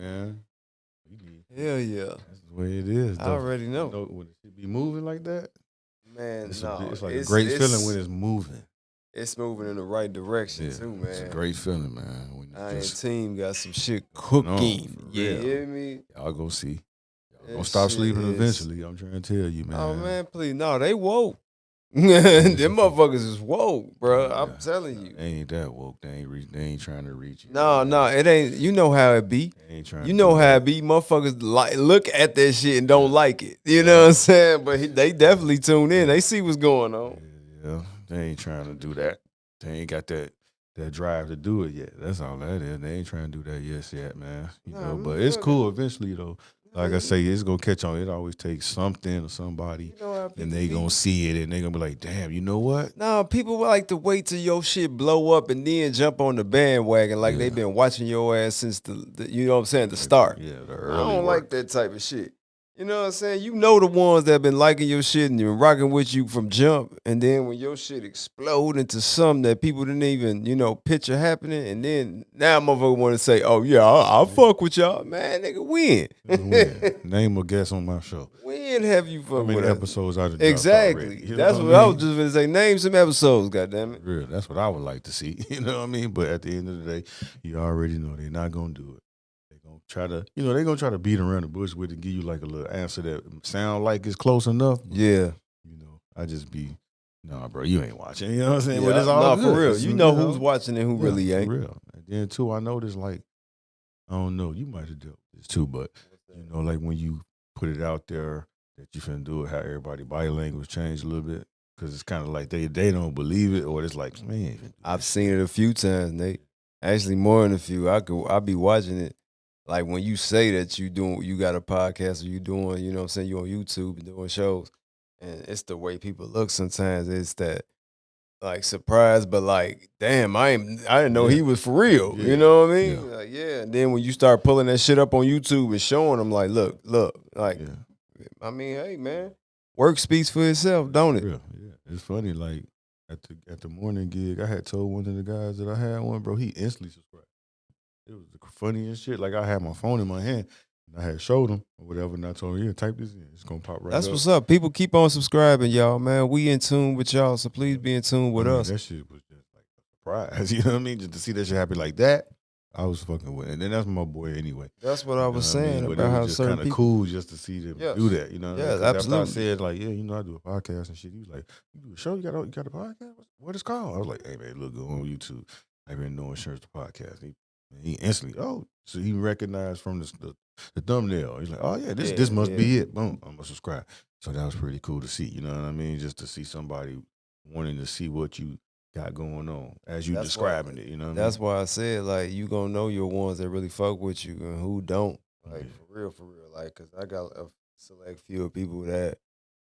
man. Hell yeah. That's the way it is, though. I already know. You know when it be moving like that, Man, it's no. it's like a great feeling when it's moving. It's moving in the right direction, too, man. It's a great feeling, man. When Iron just Team got some shit cooking. You hear me? Y'all go see. Y'all gonna That stop shit sleeping is- eventually. I'm trying to tell you, man. Oh, man, please. No, they woke. Them motherfuckers is woke, bro. I'm telling you. They ain't that woke. They ain't trying to reach you. No, it ain't. You know how it be. They ain't trying You to know do how that. it be. Motherfuckers look at that shit and don't like it. You know what I'm saying? But they definitely tune in. They see what's going on. Yeah, they ain't trying to do that. They ain't got that drive to do it yet. That's all that is. They ain't trying to do that yet, man. You know, but it's cool eventually though. Like I say, it's gonna catch on. It always takes something or somebody, and they gonna see it, and they gonna be like, "Damn, you know what?" No, people like to wait till your shit blow up and then jump on the bandwagon like they've been watching your ass since the you know what I'm saying, the start. Yeah, the I early don't work. like that type of shit. You know what I'm saying? You know the ones that been liking your shit and been rocking with you from jump, and then when your shit explode into something that people didn't even, picture happening, and then now motherfucker want to say, "Oh yeah, I'll fuck with y'all, man, nigga, when? Name a guest on my show. When have you How fucked many with us? episodes I done Exactly. dropped already? You know That's what I was just gonna say. Name some episodes, goddammit. Real. That's what I would like to see. You know what I mean? But at the end of the day, you already know they're not gonna do it. They're gonna try to, they're gonna try to beat around the bush with it and give you like a little answer that sound like it's close enough. But, Yeah. I just be, nah, bro, you ain't watching. You know what I'm saying? Yeah, But it's all for good. real. It's, You know who's watching and who really for ain't. real. And then too, I noticed like, I don't know, you might have dealt with this too, but like when you put it out there that you finna do it, how everybody body language changed a little bit. Cause it's kind of like they don't believe it, or it's like, man. I've seen it a few times, Nate. Actually, more than a few. I'll be watching it. Like when you say that you got a podcast or you doing, you know what I'm saying, you on YouTube and doing shows. And it's the way people look sometimes. It's that like surprise, but like, damn, I didn't know he was for real. Yeah. You know what I mean? Yeah. Like, yeah. And then when you start pulling that shit up on YouTube and showing them, like, look, like, I mean, hey man, work speaks for itself, don't it? Real. Yeah. It's funny, like at the morning gig, I had told one of the guys that I had one, bro, he instantly subscribed. It was the funniest shit. Like I had my phone in my hand and I had showed him or whatever, and I told him, yeah, type this in. It's gonna pop right That's up. what's up. People keep on subscribing, y'all, man. We in tune with y'all, so please be in tune with us. That shit was just like a surprise. You know what I mean? Just to see that shit happen like that, I was fucking with it. And then that's my boy anyway. That's what I was You know what saying But about it how was just certain kind of people. cool just to see them do that. You know what I mean? Yes, 'Cause absolutely. After I said like, yeah, I do a podcast and shit. He was like, you do a show? You got a podcast? What it's called? I was like, hey man, look, go on YouTube. I've been No Insurance the podcast. He instantly, so he recognized from the thumbnail. He's like, oh yeah, this must be it. Boom, I'm gonna subscribe. So that was pretty cool to see. You know what I mean? Just to see somebody wanting to see what you got going on as you describing it. You know what I mean? That's why I said like you gonna know your ones that really fuck with you and who don't. Like for real. Like, cause I got a select few of people that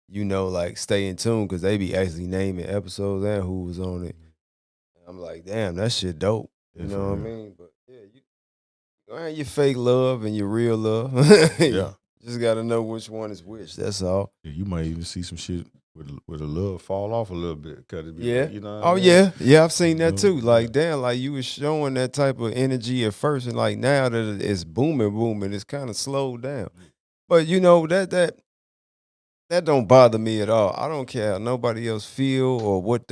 like stay in tune because they be actually naming episodes and who was on it. And I'm like, damn, that shit dope. You know what I mean? But yeah, you gonna have your fake love and your real love. Yeah. Just gotta know which one is which. That's all. Yeah, you might even see some shit with a love fall off a little bit. Cause it be Yeah. like, you know what I mean? Yeah. I've seen that too. Yeah. Like, damn, like you was showing that type of energy at first, and like now that it's booming, it's kind of slowed down. But that don't bother me at all. I don't care how nobody else feel or what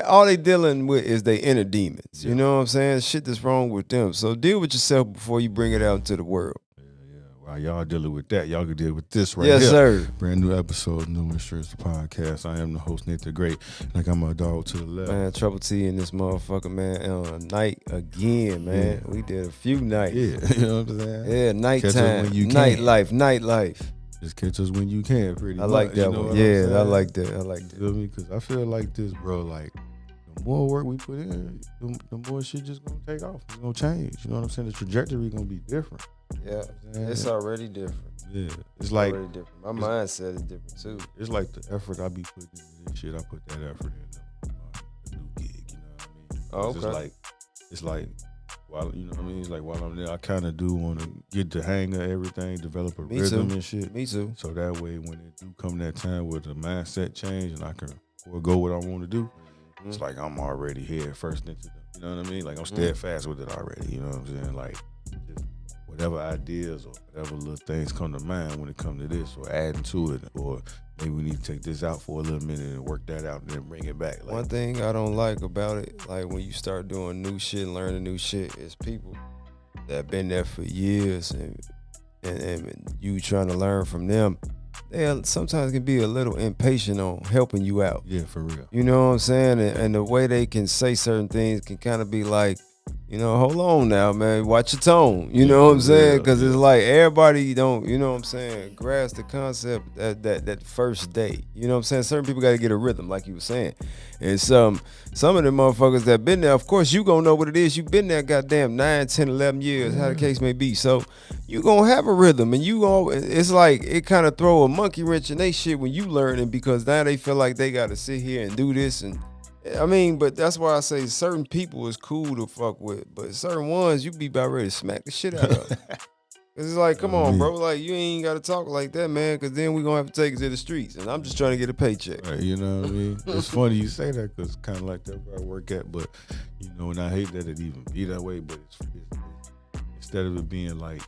all they dealing with is their inner demons. You know what I'm saying? Shit that's wrong with them. So deal with yourself before you bring it out into the world. While y'all dealing with that, y'all can deal with this right Yes, here. sir. Brand new episode of No Insurance Podcast. I am the host, Nate the Great. Like I'm my dog to the left. Man, Trouble T in this motherfucker, man, on a night again, man. Yeah. We did a few nights. Yeah, you know what I'm saying? Yeah, Catch us nighttime, when you can. nightlife. Just catch us when you can, pretty much. I like that you know one. what I'm Yeah, saying? I like that. You feel me? Because I feel like this, bro, like, the more work we put in, the more shit just gonna take off. It's gonna change. You know what I'm saying? The trajectory gonna be different. Yeah, it's already different. Yeah, it's like already different. My mindset is different too. It's like the effort I be putting into this shit. I put that effort in the new gig. You know what I mean? Oh, okay. It's like while you know what I mean. It's like while I'm there, I kind of do want to get the hang of everything, develop a rhythm and shit. Me too. So that way, when it do come that time where the mindset change and I can forego what I want to do, it's like I'm already here first into the. You know what I mean? Like I'm steadfast with it already. You know what I'm saying? Like just whatever ideas or whatever little things come to mind when it comes to this, or adding to it, or maybe we need to take this out for a little minute and work that out and then bring it back. One thing I don't like about it, like when you start doing new shit and learning new shit, is people that been there for years and you trying to learn from them. They sometimes can be a little impatient on helping you out. Yeah, for real. You know what I'm saying? And the way they can say certain things can kind of be like, hold on now, man. Watch your tone. You know what I'm saying? Because it's like everybody don't, you know what I'm saying, grasp the concept that first day. You know what I'm saying? Certain people got to get a rhythm, like you were saying. And some of them motherfuckers that been there, of course, you going to know what it is. You been there goddamn 9, 10, 11 years, how the case may be. So you going to have a rhythm. And it's like it kind of throw a monkey wrench in they shit when you learning, because now they feel like they got to sit here and do this. And I mean, but that's why I say certain people is cool to fuck with, but certain ones you be about ready to smack the shit out of. It's like, come on, bro. Like, you ain't got to talk like that, man, because then we going to have to take it to the streets. And I'm just trying to get a paycheck. Right, you know what I mean? It's funny you say that, because it's kind of like that where I work at. But, and I hate that it even be that way. But it's instead of it being like,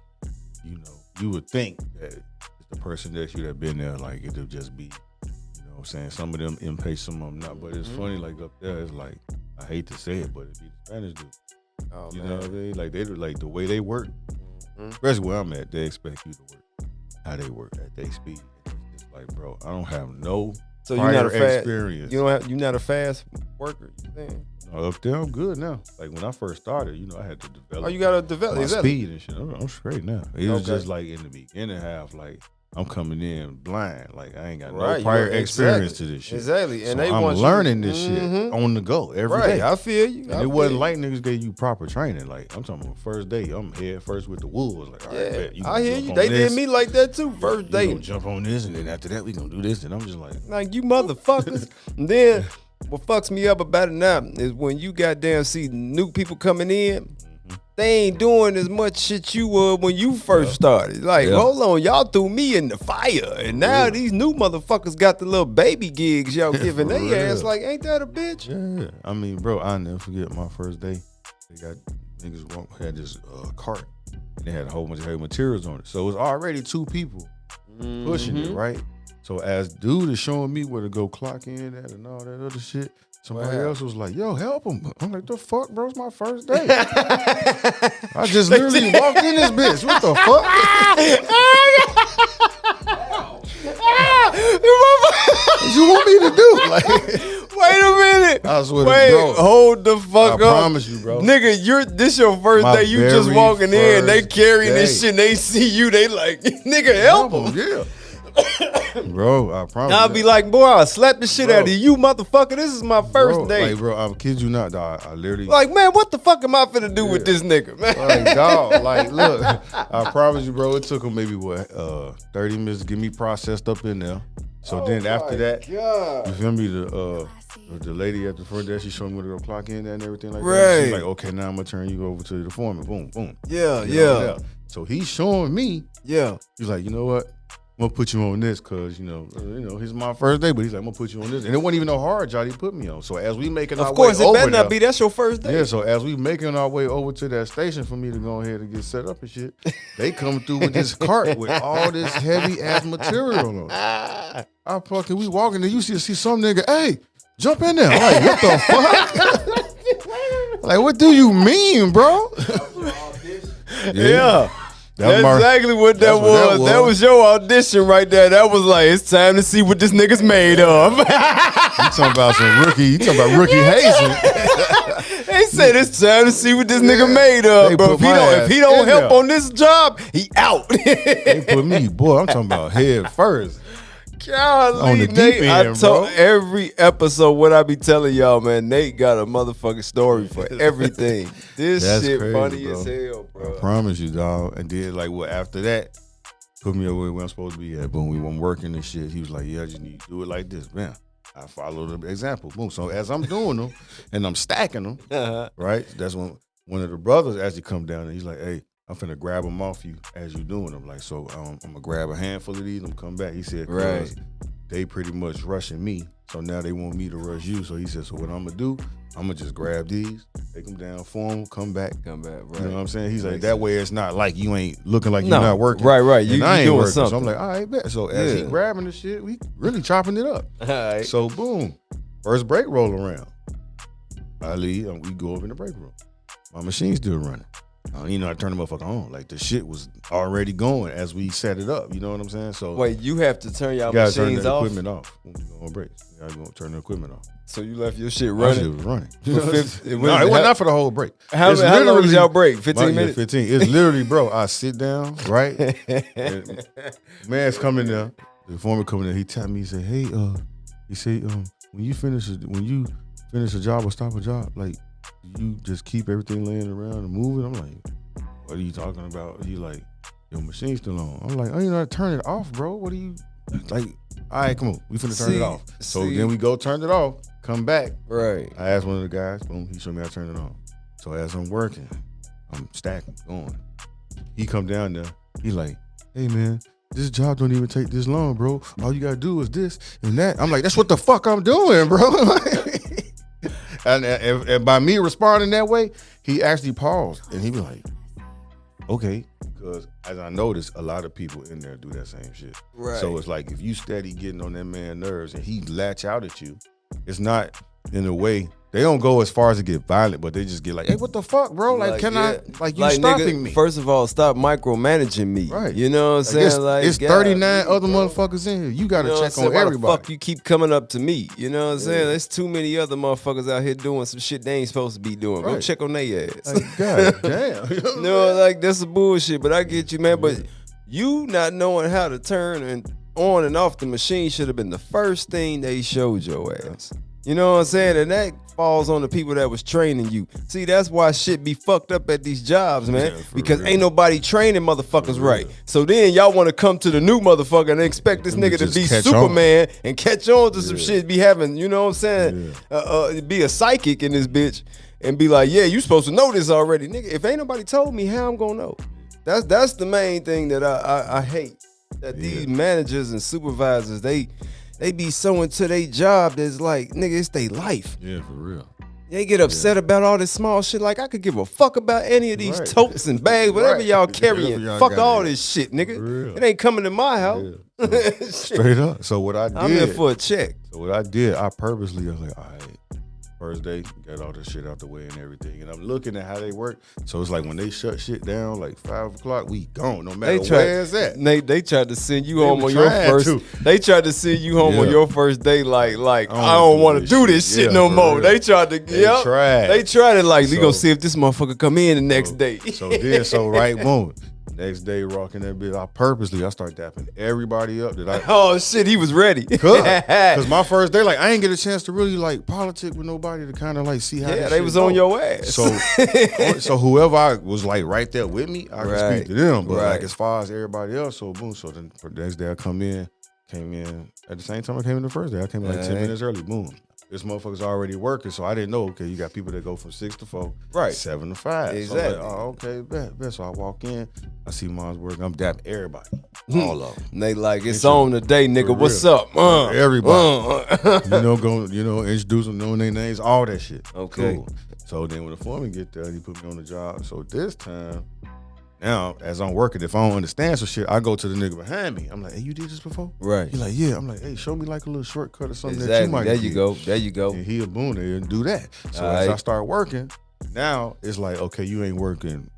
you would think that it's the person that been there, like, it'll just be, you know what I'm saying? Some of them impatient, some of them not. But it's funny, like, up there, it's like, I hate to say it, but it'd be the Spanish dude. Oh, you man. know what I mean? Like, they like the way they work. Especially where I'm at, they expect you to work how they work at their speed. It's just like, bro, I don't have no prior experience. You're not a fast worker, you saying? No, up there, I'm good now. Like when I first started, I had to develop. Oh, you gotta develop my speed and shit. I'm straight now. It was just like in the beginning half, like I'm coming in blind. Like I ain't got no prior experience to this shit. Exactly. And so I'm learning this shit on the go every day. I feel you. And it wasn't like niggas gave you proper training. Like I'm talking about first day, I'm head first with the wolves. Like, all right, bet, I hear you. They did me like that too. First day. Gonna jump on this, and then after that we gonna do this. And I'm just like you motherfuckers. And then what fucks me up about it now is when you goddamn see new people coming in, they ain't doing as much shit you would when you first started. Like, hold on, y'all threw me in the fire, and now these new motherfuckers got the little baby gigs y'all giving their ass. Like, ain't that a bitch? Yeah, I mean, bro, I'll never forget my first day. They got niggas had this cart, and they had a whole bunch of heavy materials on it. So it was already two people pushing it, right? So as dude is showing me where to go clock in at and all that other shit, somebody else was like, yo, help him. I'm like, the fuck, bro? It's my first day. I just literally walked in this bitch. What the fuck? What you want me to do? Like, wait a minute. I swear bro. Hold the fuck up. I promise you, bro. Nigga, this your first day. You just walking in. They carrying this shit. And they see you. They like, nigga, help him. Yeah. Bro, I promise. I'll be like, boy, I'll slap the shit out of you, motherfucker. This is my first day. Like, bro, I kid you not, dog. I literally like, man, what the fuck am I finna do with this nigga, man? Like, dog, like, look, I promise you, bro, it took him maybe 30 minutes to get me processed up in there. So then after that, you feel me? The lady at the front desk, she showed me where to go clock in and everything like that. She's like, okay, now I'm gonna turn you over to the foreman. Boom, boom. Yeah. So he's showing me. Yeah. He's like, you know what? I'm gonna put you on this because he's my first day, but he's like, I'm gonna put you on this, and it wasn't even no hard job he put me on. So as we making our way over, of course, it better not be. That's your first day. Yeah. So as we making our way over to that station for me to go ahead and get set up and shit, they come through with this cart with all this heavy ass material on it. I fucking we walking and you see some nigga, hey, jump in there. I'm like, what the fuck? Like, what do you mean, bro? Yeah. That's exactly what that was. That was your audition right there. That was like, it's time to see what this nigga's made of. You talking about some rookie? You talking about rookie hazing? They said it's time to see what this nigga made of, bro. If he don't help on this job, he out. They put me, boy. I'm talking about head first. Golly, on the deep end, I told every episode what I be telling y'all, man. Nate got a motherfucking story for everything. This shit crazy, funny bro. As hell, bro. I promise you, dog. And then, like, after that, put me over where I'm supposed to be at. Boom, we were working and shit. He was like, yeah, I just need to do it like this, man. I followed the example. Boom. So as I'm doing them and I'm stacking them, right? That's when one of the brothers actually come down and he's like, hey, I'm finna grab them off you as you doing them. Like, so I'm gonna grab a handful of these and come back. He said, they pretty much rushing me. So now they want me to rush you. So he said, so what I'm gonna do, I'm gonna just grab these, take them down for them, come back. Right. You know what I'm saying? He's like, that way it's not like you ain't looking like you're No, not working. right. And You I ain't doing working. something. So I'm like, all right, bet. So as he grabbing the shit, we really chopping it up. All right. So boom, first break roll around. I leave and we go over in the break room. My machine's still running. I turn the motherfucker on. Like the shit was already going as we set it up. You know what I'm saying? So wait, you have to turn y'all machines machines turn the off? equipment off when we go on breaks. You gotta go turn the equipment off. So you left your shit My shit running? was running. It No, it wasn't not for the whole break. How long was y'all break? 15 minutes? 15. It's literally, bro, I sit down, right? And man's coming there. The foreman coming there. He tapped me. He said, hey, when you finish a job or stop a job, like, you just keep everything laying around and moving? I'm like, what are you talking about? He like, your machine's still on. I'm like, you know how to turn it off, bro. What are you, like, all right, come on. We finna turn it off. So then we go turn it off, come back. Right. I asked one of the guys, boom, he showed me how to turn it on. So as I'm working, I'm stacking, going. He come down there, he like, hey man, this job don't even take this long, bro. All you gotta do is this and that. I'm like, that's what the fuck I'm doing, bro. and by me responding that way, he actually paused and he be like, okay. Because as I noticed, a lot of people in there do that same shit. Right. So it's like if you steady getting on that man's nerves and he latch out at you, it's not in a way, they don't go as far as to get violent, but they just get like, hey, what the fuck, bro? Like can I, like you like, stopping nigga, me. First of all, stop micromanaging me. Right. You know what I'm saying? It's 39 other motherfuckers in here. You got to check on everybody. Why the fuck you keep coming up to me? You know what I'm saying? There's too many other motherfuckers out here doing some shit they ain't supposed to be doing. Go check on their ass. Like, God damn. You know, like that's some bullshit, but I get you, man. But you not knowing how to turn and on and off the machine should have been the first thing they showed your ass. You know what I'm saying? And that falls on the people that was training you. See, that's why shit be fucked up at these jobs, man. Yeah, because ain't nobody training motherfuckers right. So then y'all want to come to the new motherfucker and expect this nigga to be Superman and catch on to some shit, be having, you know what I'm saying? Be a psychic in this bitch and be like, yeah, you supposed to know this already. Nigga, if ain't nobody told me, how I'm gonna know? That's the main thing that I hate. That these managers and supervisors, they be so into their job that's like, nigga, it's their life. Yeah, for real. They get upset about all this small shit. Like, I could give a fuck about any of these totes and bags, whatever y'all carrying. Fuck all this shit, nigga. It ain't coming to my house. Yeah. Straight up. So what I did. I'm here for a check. So what I did, I purposely, I was like, all right, first day, got all this shit out the way and everything. And I'm looking at how they work. So it's like when they shut shit down, like 5 o'clock, we gone. No matter where it's at. They tried to send you home on your first. They tried to send you home on your first day. Like I don't want to do this shit no more. They tried to. They tried it. Like we gonna see if this motherfucker come in the next day. So right, boom. Next day, rocking that bitch. I start dapping everybody up that I. Oh shit, he was ready. Cause my first day, like I ain't get a chance to really like politic with nobody to kind of like see how. Yeah, they was on your ass. So whoever I was like right there with me, I could speak to them. But like as far as everybody else, so boom. So then the next day I came in at the same time I came in the first day. I came in like 10 minutes early. Boom. This motherfucker's already working, so I didn't know. Okay, you got people that go from 6 to 4, 7 to 5. Exactly. So I'm like, okay, bet. So I walk in, I see mom's working. I'm dapping everybody, all of them. And they like, it's on today, nigga. What's up? Everybody, introduce them, knowing their names, all that shit. Okay. Cool. So then when the foreman get there, he put me on the job. So this time. Now, as I'm working, if I don't understand some shit, I go to the nigga behind me. I'm like, hey, you did this before? Right. He's like, yeah. I'm like, hey, show me like a little shortcut or something that you might There you go. And he'll boom there and do that. So as I start working, now it's like, okay, you ain't working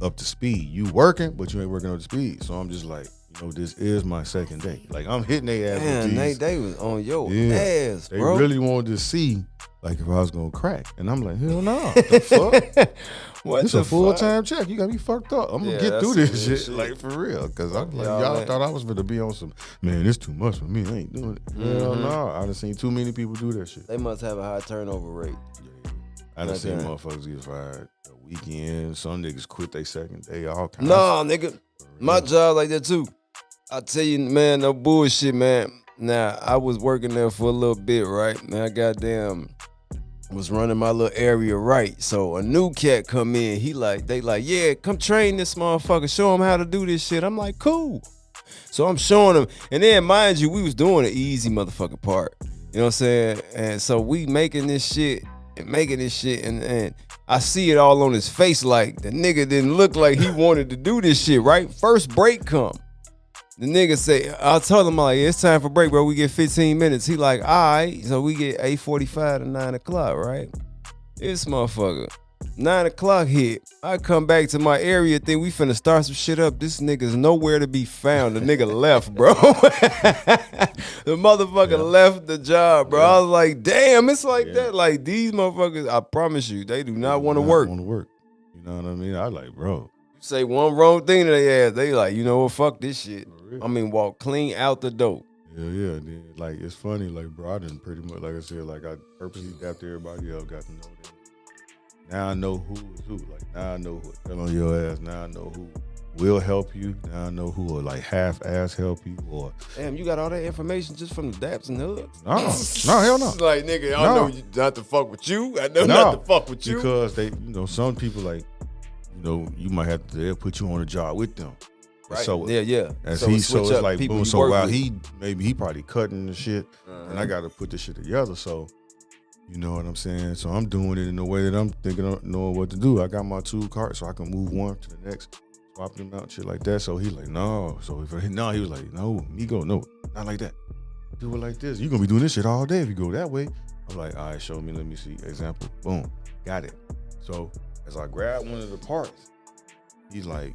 up to speed. You working, but you ain't working up to speed. So I'm just like, this is my second day. Like, I'm hitting their ass with these. They was on your ass, bro. They really wanted to see, like, if I was going to crack. And I'm like, hell no. The fuck? It's a full-time check. You got me fucked up. I'm going to get through this shit, like, for real. Because I'm like, y'all thought I was going to be on some, man, it's too much for me. I ain't doing it. Hell no. I done seen too many people do that shit. They must have a high turnover rate. Yeah. I done seen motherfuckers get fired a weekend. Some niggas quit their second day, all kinds of shit. Nigga. My job like that, too. I tell you, man, no bullshit, man. Now, I was working there for a little bit, right? Now, I goddamn was running my little area right. So a new cat come in, they like, yeah, come train this motherfucker, show him how to do this shit. I'm like, cool. So I'm showing him, and then mind you, we was doing the easy motherfucking part. You know what I'm saying? And so we making this shit, and I see it all on his face like the nigga didn't look like he wanted to do this shit, right? First break come. The nigga say, I told him, like, it's time for break, bro. We get 15 minutes. He like, all right. So we get 8:45 to 9 o'clock, right? This motherfucker. 9 o'clock hit. I come back to my area, think we finna start some shit up. This nigga's nowhere to be found. The nigga left, bro. The motherfucker left the job, bro. I was like, damn, it's like that. Like, these motherfuckers, I promise you, they do not want to work. Want to work. You know what I mean? I like, bro. You say one wrong thing to their ass, they like, you know what, fuck this shit. I mean, walk clean out the door. Yeah. Then, like, it's funny, like, bro, I didn't pretty much, like I said, like, I purposely got to everybody else, got to know them. Now I know who is who. Like, now I know who will tell on your ass. Now I know who will help you. Now I know who will, like, half-ass help you. Or damn, you got all that information just from the daps and the hoods? No, hell no. Like, nigga, I know not to fuck with you. I know not to fuck with you. Because they, some people, like, you might have to, they'll put you on a job with them. Right. So yeah. As so it's like boom. So while he probably cutting the shit, and I got to put this shit together. So you know what I'm saying. So I'm doing it in a way that I'm thinking of knowing what to do. I got my tool cart, so I can move one to the next, swap them out, shit like that. So he like, no. So he was like, no, Migo, no, not like that. Do it like this. You gonna be doing this shit all day if you go that way. I'm like, all right, show me. Let me see. Example. Boom, got it. So as I grab one of the parts, he's like.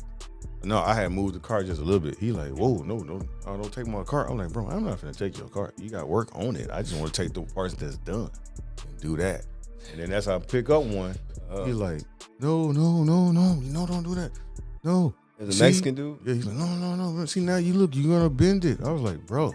No, I had moved the cart just a little bit. He like, whoa, no, don't take my cart. I'm like, bro, I'm not finna take your cart. You got work on it. I just want to take the parts that's done and do that. And then that's how I pick up one. He's like, no, don't do that. No. As a Mexican dude? Yeah, he's like, no. See, now you're gonna bend it. I was like, bro,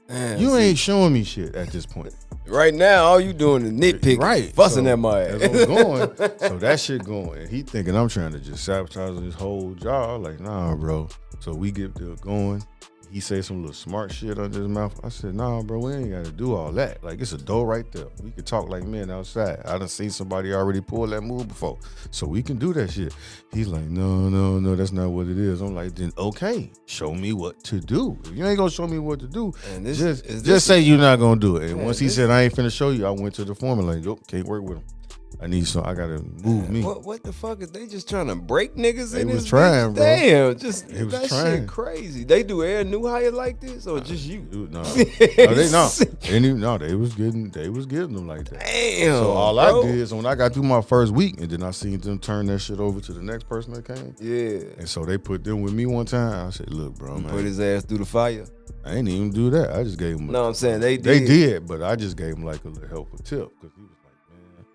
man, you ain't showing me shit at this point. Right now, all you doing is nitpicking, right? Fussing at my ass. As I'm going, so that shit going, and he thinking I'm trying to just sabotage his whole job. Like, nah, bro. So we get to going. He say some little smart shit under his mouth. I said, nah, bro, we ain't got to do all that. Like, it's a door right there. We could talk like men outside. I done seen somebody already pull that move before, so we can do that shit. He's like, no, that's not what it is. I'm like, then okay, show me what to do. If you ain't gonna show me what to do, just say you're not gonna do it. And once he said I ain't finna show you, I went to the foreman like, nope, can't work with him. I gotta move me. What the fuck is they just trying to break niggas in this? They was trying, bro. Damn, that trying. shit crazy. They do air new hire like this or just you? No, they was getting them like that. Damn. So all bro. I did is when I got through my first week, and then I seen them turn that shit over to the next person that came. Yeah. And so they put them with me one time. I said, look, bro, man. Put his ass through the fire. I ain't even do that. I just gave him. No, I'm saying they did. They did, but I just gave him like a little helpful tip because he was like, man,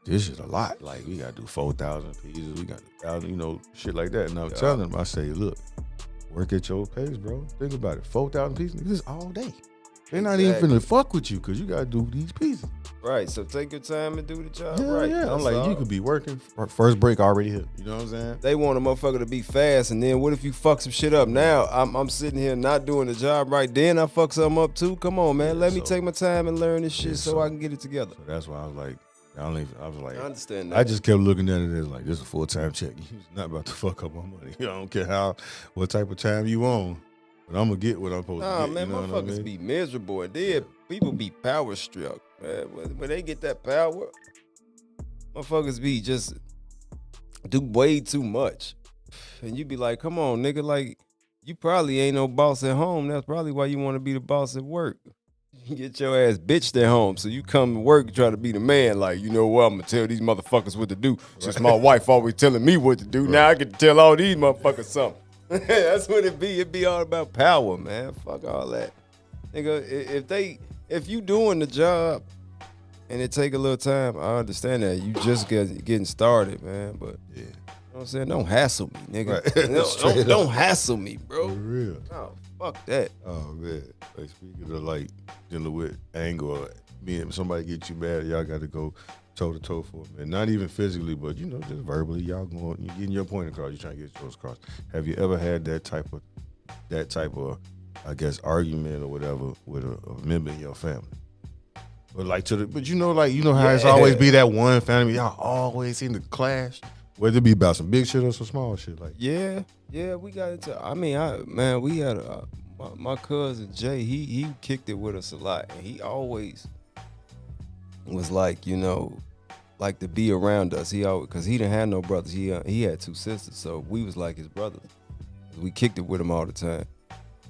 this is a lot. Like, we got to do 4,000 pieces. We got 1,000, shit like that. And I'm telling him, I say, look, work at your pace, bro. Think about it. 4,000 pieces, this is all day. They're not even finna fuck with you because you got to do these pieces. Right, so take your time and do the job right. Yeah, I'm like, you could be working. First break already hit. You know what I'm saying? They want a motherfucker to be fast, and then what if you fuck some shit up? Now I'm sitting here not doing the job right. Then I fuck something up too. Come on, man. Let me take my time and learn this shit so I can get it together. So that's why I was like, I understand that. I just kept looking at it as like, this is a full-time check. You're not about to fuck up my money. I don't care what type of time you on, but I'm gonna get what I'm supposed to get. Man, you know motherfuckers be miserable, and then people be power struck. Man. When they get that power, motherfuckers be just do way too much, and you be like, come on, nigga, like you probably ain't no boss at home. That's probably why you want to be the boss at work. You get your ass bitched at home, so you come to work and try to be the man. Like, you know what, I'm gonna tell these motherfuckers what to do. Since my wife always telling me what to do, now I get to tell all these motherfuckers something. That's what it be. It be all about power, man. Fuck all that, nigga. If you doing the job and it take a little time, I understand that. You just getting started, man. But yeah, you know what I'm saying? Don't hassle me, nigga. Right. Don't hassle me, bro. For real. Oh, fuck that. Oh man. Like, speaking of like dealing with anger, or being somebody get you mad, y'all got to go toe to toe for them, and not even physically, but just verbally, y'all going, you getting your point across, you trying to get yours across. Have you ever had that type of, I guess, argument or whatever with a member in your family? But like how it's always be that one family y'all always seem to clash, whether it be about some big shit or some small shit. Like yeah, we got into. I mean, we had a my cousin Jay, he kicked it with us a lot, and he always was like, you know, like to be around us. He always, cause he didn't have no brothers. He had 2 sisters, so we was like his brothers. We kicked it with him all the time,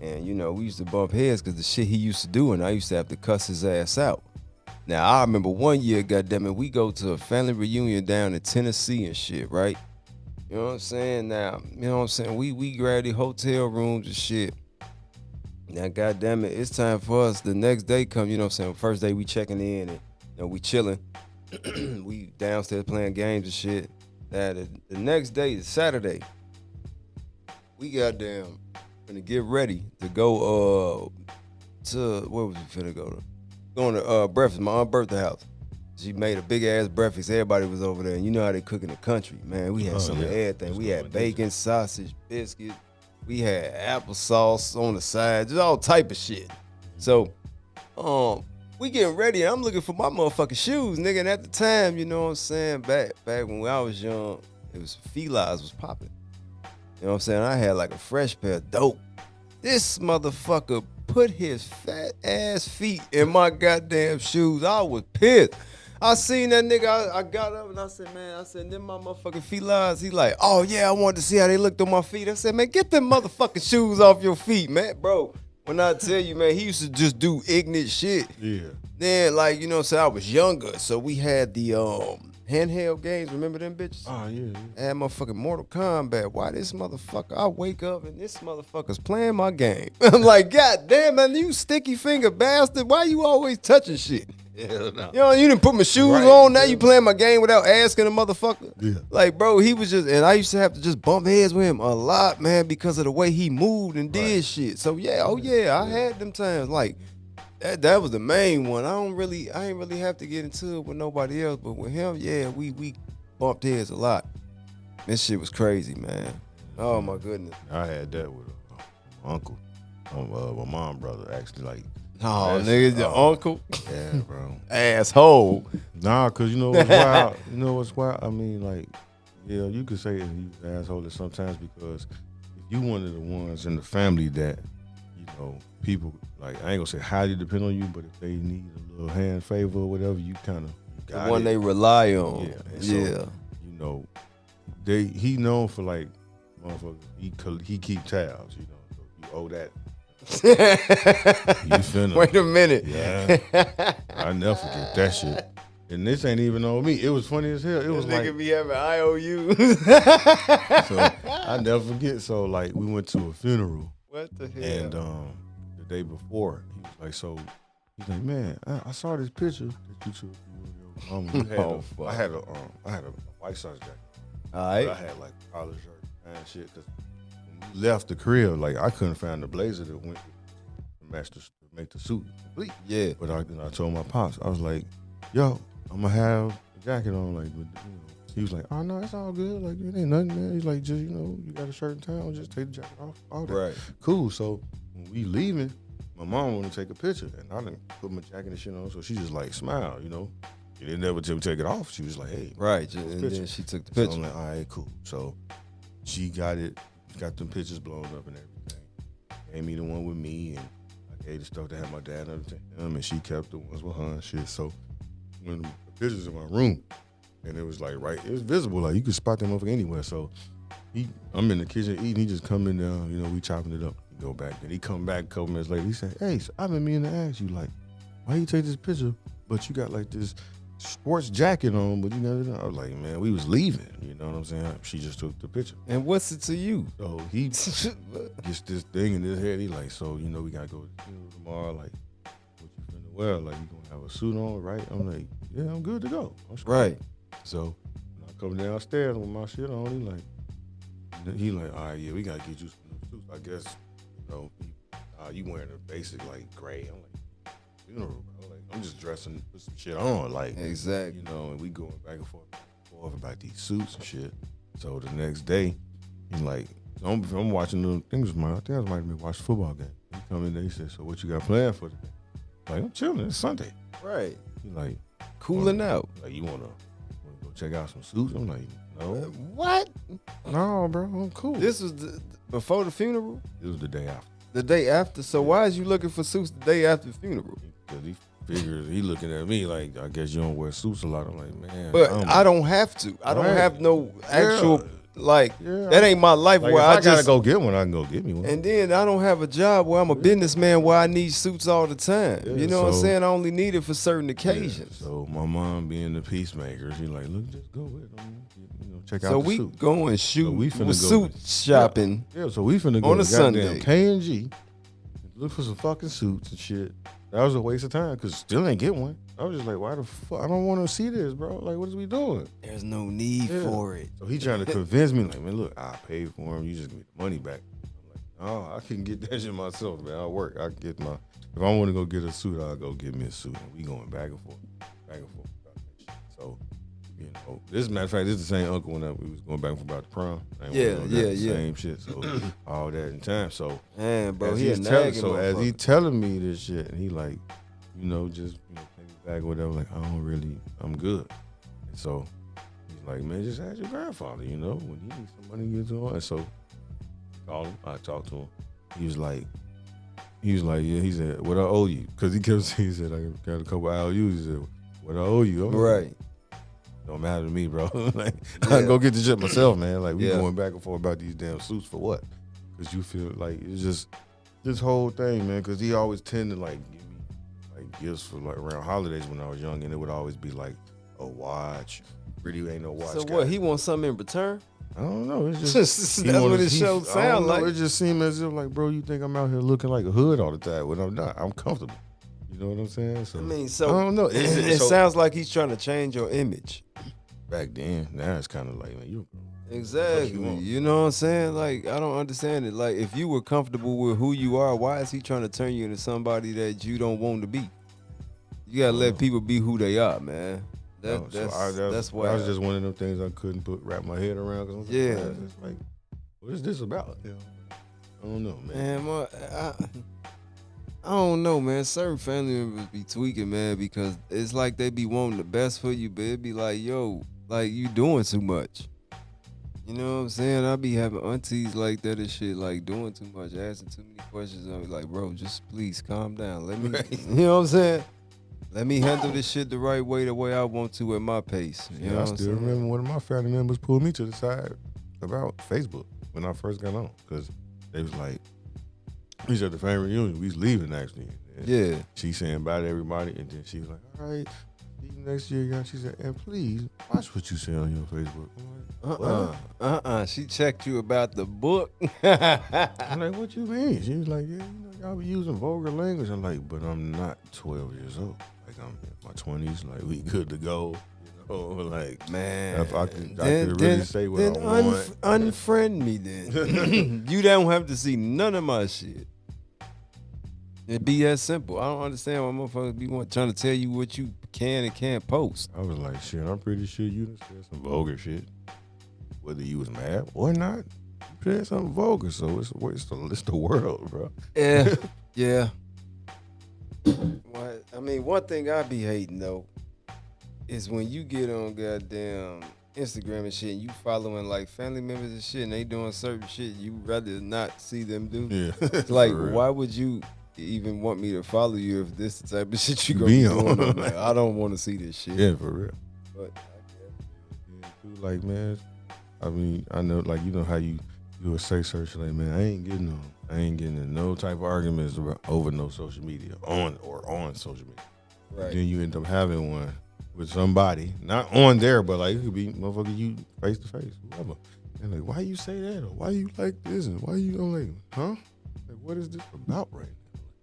and you know, we used to bump heads because the shit he used to do, and I used to have to cuss his ass out. Now I remember one year, goddamn, we go to a family reunion down in Tennessee and shit, right? You know what I'm saying? Now, you know what I'm saying? We grabbed the hotel rooms and shit. Now, goddamn it, it's time for us. The next day come, you know what I'm saying? First day we checking in and you know, we chilling. We downstairs playing games and shit. Now, the next day, Saturday, we goddamn gonna get ready to go to where was we finna go to? Going to breakfast, my aunt's birthday house. She made a big ass breakfast. Everybody was over there, and you know how they cook in the country, man. We had some of everything. We had bacon, sausage, biscuits. We had applesauce on the side, just all type of shit. So, we getting ready. I'm looking for my motherfucking shoes, nigga. And at the time, you know what I'm saying, back when I was young, it was Felines was popping. You know what I'm saying? I had like a fresh pair of dope. This motherfucker put his fat ass feet in my goddamn shoes. I was pissed. I seen that nigga, I got up and I said, man, them my motherfucking Felines. He like, oh yeah, I wanted to see how they looked on my feet. I said, man, get them motherfucking shoes off your feet, man. Bro, when I tell you, man, he used to just do ignorant shit. Yeah. Then, like, you know what I'm saying, I was younger, so we had the handheld games. Remember them bitches? Oh, yeah. I had motherfucking Mortal Kombat. Why this motherfucker? I wake up and this motherfucker's playing my game. I'm like, God damn, man, you sticky finger bastard. Why you always touching shit? Hell no. You know, you didn't put my shoes on. Now you playing my game without asking the motherfucker. Yeah. Like, bro, he was just, and I used to have to just bump heads with him a lot, man, because of the way he moved and did shit. So yeah, I had them times. Like, that was the main one. I ain't really have to get into it with nobody else, but with him, yeah, we bumped heads a lot. This shit was crazy, man. Oh my goodness. I had that with my uncle. My mom brother actually like. Oh, nigga, your uncle? Yeah, bro. Asshole. Nah, cause you know what's wild. You know what's wild? I mean, like, yeah, you could say he's an asshole sometimes because if you one of the ones in the family that, you know, people like I ain't gonna say highly depend on you, but if they need a little hand favor or whatever, you kind of the one they rely on. Yeah, so, you know, he known for like motherfucker. He keep tabs. You know, so you owe that. You finna. Wait a minute. Yeah, I never forget that shit. And this ain't even on me. It was funny as hell. It was nigga like be having IOU. So I never forget. So like we went to a funeral. What the hell? And the day before, he was like, so he's like, man, I saw this picture that you took. I had a white Sox jacket. All right. But I had like a collar shirt and shit. Cause when we left the crib, like I couldn't find the blazer that went to match to make the suit complete. Yeah. But I told my pops, I was like, yo, I'm gonna have a jacket on, like, you know. He was like, oh no, it's all good, like it ain't nothing, man. He's like, just, you know, you got a shirt in town, just take the jacket off, all that. Right. Cool. So when we leaving, my mom wanted to take a picture, and I didn't put my jacket and shit on, so she just like smiled, you know. She didn't ever tell me to take it off. She was like, hey. Right. And then she took the picture. So I'm like, all right, cool. So she got them pictures blown up and everything. Gave me the one with me, and I gave the stuff to have my dad and everything, and she kept the ones with her and shit. So when the pictures in my room, and it was like it was visible, like you could spot them motherfucker anywhere. So I'm in the kitchen eating, he just coming down, you know, we chopping it up. He go back, then he come back a couple minutes later. He said, hey, so I've been meaning to ask you, like, why you take this picture, but you got like this sports jacket on, but you know, I was like, man, we was leaving, you know what I'm saying? She just took the picture. And what's it to you? So he gets this thing in his head. He like, so, you know, we gotta go to the funeral tomorrow. Like, what you finna wear? Like, you gonna have a suit on, right? I'm like, yeah, I'm good to go. Right. So when I come downstairs with my shit on, he like, all right, yeah, we gotta get you some new suits. I guess, you know, you wearing a basic like gray. I'm like, funeral, bro. Like, I'm just dressing, put some shit on, like, exactly, you know, and we going back and forth about these suits and shit. So the next day, he's like, I'm watching the things. I think I might be watching a football game. He come in there, he said, so what you got planned for today? Like, I'm chilling. It's Sunday. Right. He like, cooling out. Like, you wanna go check out some suits? I'm like, no. What? No, bro, I'm cool. This was before the funeral? It was the day after. The day after. So why is you looking for suits the day after the funeral? Because he figures he looking at me like, I guess you don't wear suits a lot. I'm like, man. But I don't have to. I don't have no actual that ain't my life like where if I I gotta just go get one, I can go get me one. And then I don't have a job where I'm a businessman where I need suits all the time. You know what I'm saying? I only need it for certain occasions. So my mom being the peacemaker, she like, look, just go with them. Check out So the we suit. go and shoot So suit shopping. Yeah, so we finna go on a Sunday. K&G, look for some fucking suits and shit. That was a waste of time because still ain't get one. I was just like, why the fuck? I don't want to see this, bro. Like, what is we doing? There's no need for it. So he trying to convince me, like, man, look, I paid for him. You just give me the money back. I'm like, oh, I can get that shit myself, man. I'll work. I get my. If I want to go get a suit, I'll go get me a suit. And we going back and forth about that shit. So, this matter of fact, this is the same uncle when we was going back and forth about the prom. Yeah. Same shit. So all that in time. So, man, bro, as he telling me this shit, and he like, just take it back or whatever. Like, I'm good. And so he's like, man, just ask your grandfather. When he needs some money, get to him. And so called him. I talked to him. He was like, yeah. He said, what I owe you? Because he said, I got a couple IOUs. He said, what I owe you? Right. Don't matter to me, bro. Like, I go get the shit myself, man. Like, we going back and forth about these damn suits for what? Because you feel like it's just this whole thing, man. Because he always tend to like give me like gifts for like around holidays when I was young, and it would always be like a watch. Really ain't no watch. So what? He wants something in return? I don't know. It's just that's what it show sound like. It just seemed as if like, bro, you think I'm out here looking like a hood all the time when I'm not. I'm comfortable. You know what I'm saying? So, I don't know. It sounds like he's trying to change your image. Back then, now it's kind of like, man, you exactly. You know what I'm saying? Like, I don't understand it. Like, if you were comfortable with who you are, why is he trying to turn you into somebody that you don't want to be? You gotta let people be who they are, man. That's why. That was just one of them things I couldn't wrap my head around. Cause it's like, what is this about? I don't know, man. I don't know, man. Certain family members be tweaking, man, because it's like they be wanting the best for you, but it be like, yo, like you doing too much. You know what I'm saying? I be having aunties like that and shit, like doing too much, asking too many questions. I be like, bro, just please calm down. Let me, you know what I'm saying? Let me handle this shit the right way, the way I want to at my pace. You know I still remember one of my family members pulled me to the side about Facebook when I first got on, because they was like, we was at the family reunion. We was leaving actually. Yeah. She saying bye to everybody, and then she was like, "All right, see you next year, y'all." She said, "And please watch what you say on your Facebook." I'm like, She checked you about the book. I'm like, "What you mean?" She was like, "Yeah, y'all be using vulgar language." I'm like, "But I'm not 12 years old. Like I'm in my 20s. Like we good to go." Like, man, if I could really say what I want. Unfriend me then. You don't have to see none of my shit. It be that simple. I don't understand why motherfuckers be trying to tell you what you can and can't post. I was like, shit, I'm pretty sure you done said some vulgar shit. Whether you was mad or not, you said something vulgar. So it's the world, bro. Yeah, yeah. I mean, one thing I be hating though is when you get on goddamn Instagram and shit, and you following like family members and shit, and they doing certain shit you rather not see them do. Yeah. It's like, why would you even want me to follow you if this the type of shit you gonna be doing? Like, I don't want to see this shit. Yeah, for real. But like, man, I mean, I know, like, you know how you do a search, like, man, I ain't getting in no type of arguments over no social media on social media. Right. Then you end up having one with somebody, not on there, but like it could be motherfucker you face to face, whoever. And like, why you say that? Or why you like this? And why you, I'm like, huh? Like, what is this about right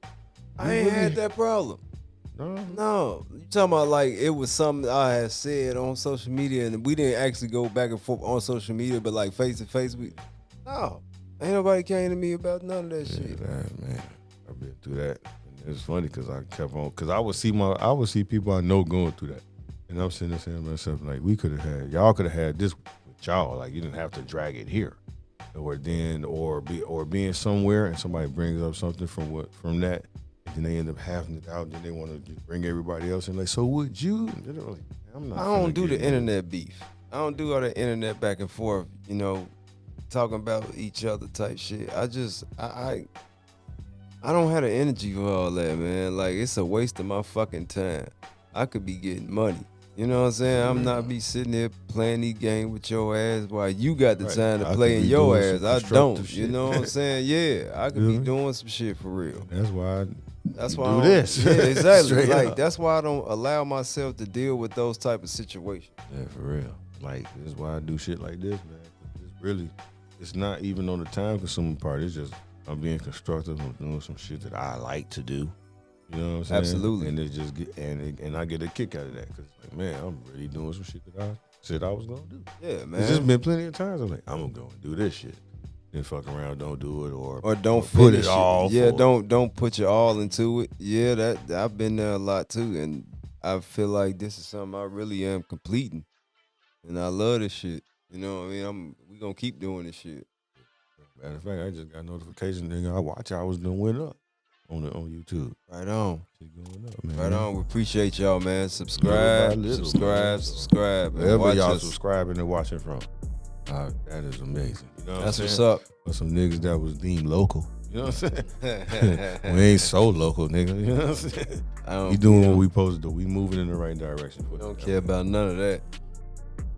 now? I ain't had that problem. No. You talking about like it was something I had said on social media and we didn't actually go back and forth on social media, but like face to face, no. Ain't nobody came to me about none of that shit. Man, I've been through that. And it's funny because I kept on, because I would see people I know going through that. And I'm sitting there saying to myself, like, y'all could have had this with y'all. Like, you didn't have to drag it here. Or being somewhere and somebody brings up something from that, and then they end up having it out, and then they want to just bring everybody else in. Like, so would you? Like, I don't do the internet beef. I don't do all the internet back and forth, talking about each other type shit. I don't have the energy for all that, man. Like, it's a waste of my fucking time. I could be getting money. You know what I'm saying? I'm not be sitting there playing these games with your ass while you got the time to play in your ass. I don't. You know what I'm saying? Yeah, I could be doing some shit for real. That's why I do this. Yeah, exactly. Like up. that's why I don't allow myself to deal with those type of situations. Yeah, for real. Like, this is why I do shit like this, man. It's not even on the time consuming part. It's just I'm being constructive. I'm doing some shit that I like to do. You know what I'm saying? Absolutely. And it just and I get a kick out of that because, like, man, I'm really doing some shit that I said I was gonna do. Yeah, man. It's just been plenty of times I'm like, I'm gonna go and do this shit. Then fuck around, don't do it, or don't put finish it all. Yeah, don't put your all into it. Yeah, that I've been there a lot too, and I feel like this is something I really am completing, and I love this shit. You know what I mean? We gonna keep doing this shit. Matter of fact, I just got a notification, nigga. I watch hours done went up on YouTube. Right on. Shit going up, man. Right on. We appreciate y'all, man. Subscribe, little, subscribe. Wherever y'all subscribing and watching from. That is amazing. You know That's what's up. For some niggas that was deemed local. You know what I'm saying? We ain't so local, nigga. You know what I'm saying? We doing what we supposed to do. We moving in the right direction. We don't care about none of that.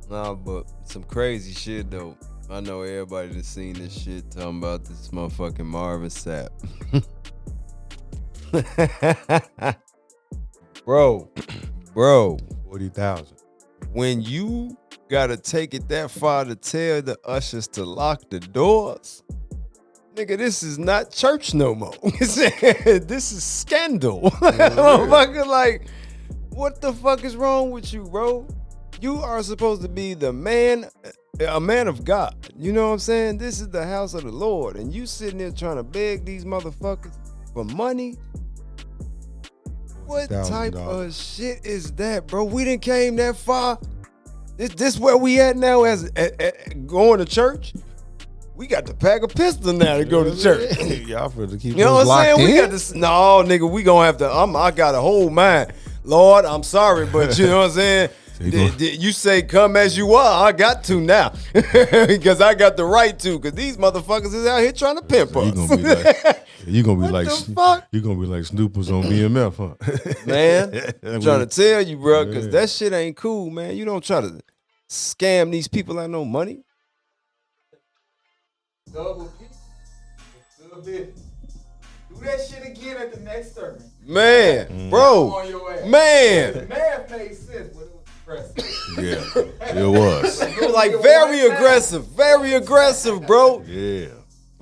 Nah, but some crazy shit though. I know everybody that's seen this shit talking about this motherfucking Marvin Sapp. Bro. 40,000. When you gotta take it that far to tell the ushers to lock the doors, nigga, this is not church no more. This is scandal. Motherfucker, like, what the fuck is wrong with you, bro? You are supposed to be a man of God. You know what I'm saying? This is the house of the Lord. And you sitting there trying to beg these motherfuckers for money? What type of shit is that, bro? We done came that far. This where we at now as going to church? We got to pack a pistol now to go to church. Y'all for to keep you know what I'm saying? in? We got to. No, nigga, we gonna have to. I got a whole mind. Lord, I'm sorry, but you know what I'm saying? You say come as you are. I got to now because I got the right to. Because these motherfuckers is out here trying to pimp us. You gonna be like Snoop was on BMF, huh? Man, I'm trying to tell you, bro, because that shit ain't cool, man. You don't try to scam these people out no money. Double P. Do that shit again at the next service. Man, bro, man. Math made sense, but it was aggressive. Yeah, it was. It was like very aggressive, bro. Yeah.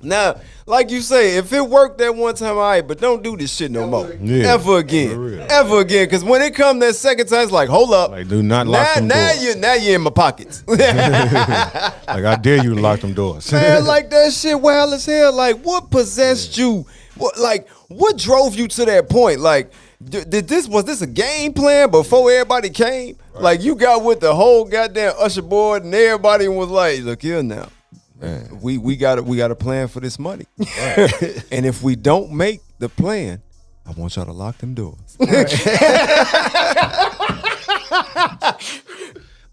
Now, like you say, if it worked that one time, all right, but don't do this shit no more. Yeah, ever again. Because when it come that second time, it's like, hold up. Like, do not lock them doors. Now you're in my pockets. Like, I dare you to lock them doors. Man, like that shit wild as hell. Like, what possessed you? What drove you to that point? Like, was this a game plan before everybody came? Right. Like, you got with the whole goddamn usher board and everybody was like, look here now. Man. We got a plan for this money. Right. And if we don't make the plan, I want y'all to lock them doors.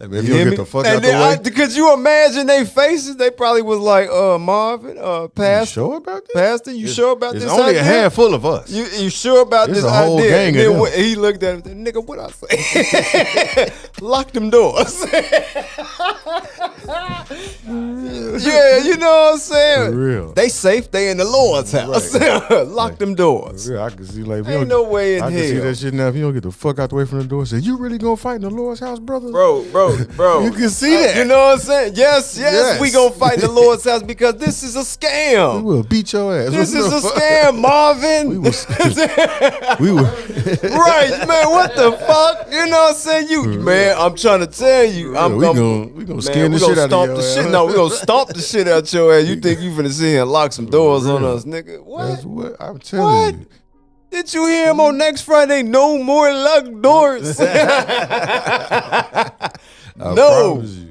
Like, if you don't get the fuck out the way. Could you imagine their faces? They probably was like, Marvin, Pastor. You sure about this? Pastor, you sure about this? It's only a handful of us. You sure about this? A whole gang of them. He looked at him, nigga, what I say? Lock them doors. Yeah, you know what I'm saying? For real. They safe, they in the Lord's house. Right. Lock them doors. For real, I can see like ain't no way in hell. I can see that shit now. If you don't get the fuck out the way from the door, say, you really gonna fight in the Lord's house, brother? Bro. You can see that. You know what I'm saying? Yes, we gonna fight in the Lord's house because this is a scam. We will beat your ass. This is a scam, Marvin. we were right, man. What the fuck? You know what I'm saying? Man, I'm trying to tell you. We gonna skin the shit out of your ass. No, we gonna stomp the shit out your ass. You think you finna sit here and lock some doors on us, nigga? What? That's what I'm telling you. Did you hear him on next Friday? No more locked doors. I promise you.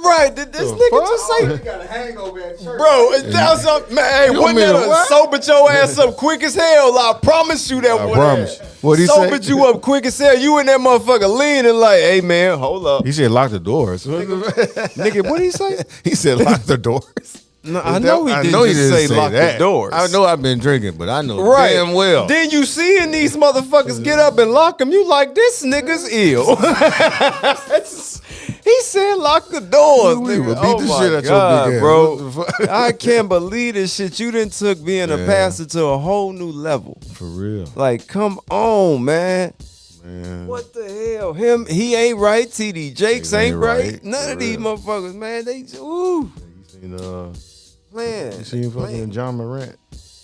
Right, did this nigga just say? You got a hangover at church. Bro, that's up, man. Hey, wouldn't that sobered your ass up quick as hell? I promise you that. I promise you. What he sobered you up quick as hell. You and that motherfucker leaning like, hey man, hold up. He said lock the doors. Nigga, what did he say? He said lock the doors. No, I know he didn't just say lock the doors. I know I've been drinking, but I know damn well. Then you seeing these motherfuckers get up and lock them. You like, this nigga's ill. He said lock the doors, nigga. Beat the shit out your big ass, bro. I can't believe this shit. You done took being a pastor to a whole new level. For real. Like, come on, man. Man. What the hell? He ain't right. TD Jakes ain't right. None of these motherfuckers, man. They ooh. You seen man. You seen fucking John Morant?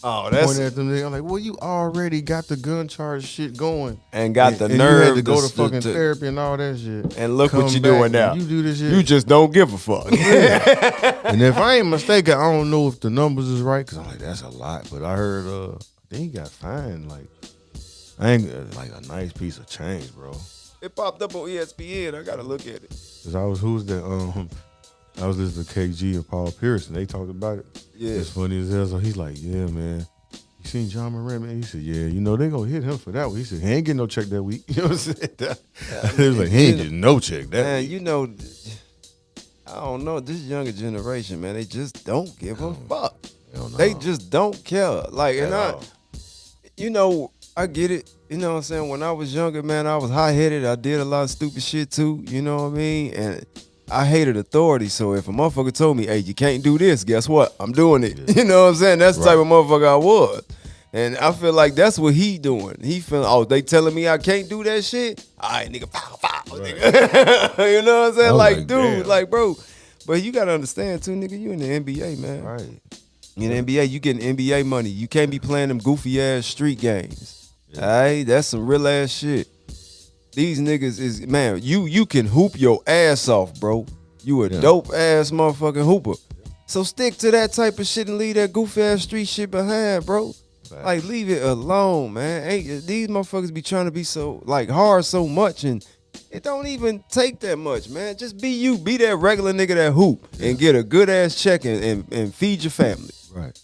Oh, that's pointing at them niggas. I'm like, well, you already got the gun charge shit going, and got the and nerve you had to go to fucking therapy and all that shit. And look what you doing now. You do this shit. You just don't give a fuck. And if I ain't mistaken, I don't know if the numbers is right because I'm like, that's a lot. But I heard, I think he got fined like a nice piece of change, bro. It popped up on ESPN. I gotta look at it. Cause I was I was listening to KG and Paul Pierce, and they talked about it. Yeah. It's funny as hell. So he's like, yeah, man. You seen John Morant, man? He said, yeah, you know, they gonna hit him for that one. He said, he ain't getting no check that week. You know what I'm saying? He was like, he ain't getting no check that week. You know, I don't know. This younger generation, man, they just don't give a fuck. They just don't care. Like, and you know, I get it. You know what I'm saying? When I was younger, man, I was hot-headed. I did a lot of stupid shit, too. You know what I mean? And I hated authority, so if a motherfucker told me, hey, you can't do this, guess what? I'm doing it. Yeah. You know what I'm saying? That's the type of motherfucker I was. And I feel like that's what he doing. He feeling, oh, they telling me I can't do that shit? All right, nigga, foul, right. Nigga. You know what I'm saying? Like, dude, damn. like, bro. But you got to understand, too, nigga, you in the NBA, man. Right. In the NBA, you getting NBA money. You can't be playing them goofy-ass street games. Yeah. All right? That's some real-ass shit. These niggas is, man, you can hoop your ass off, bro. You a dope-ass motherfucking hooper. So stick to that type of shit and leave that goofy-ass street shit behind, bro. Right. Like, leave it alone, man. These motherfuckers be trying to be so, like, hard so much, and it don't even take that much, man. Just be you. Be that regular nigga that hoop and get a good-ass check and feed your family. Right.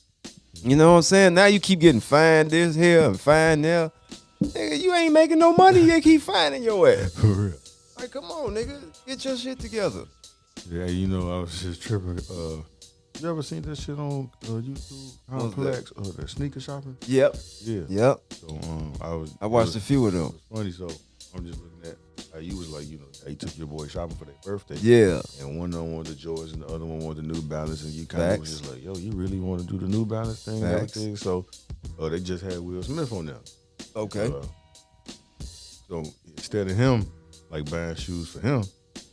You know what I'm saying? Now you keep getting fined this here and fined there. Nigga, you ain't making no money. You keep finding your ass. For real. Like, come on, nigga. Get your shit together. Yeah, you know, I was just tripping. You ever seen this shit on YouTube? Complex or the sneaker shopping? Yep. Yeah. Yep. So I watched a few of them. It was funny, so I'm just looking at how you was like, you know, how you took your boy shopping for their birthday. Yeah. And one of them wanted the Jordans and the other one wanted the New Balance, and you kind of was just like, yo, you really want to do the New Balance thing and everything? So they just had Will Smith on there. Okay. So instead of him like buying shoes for him,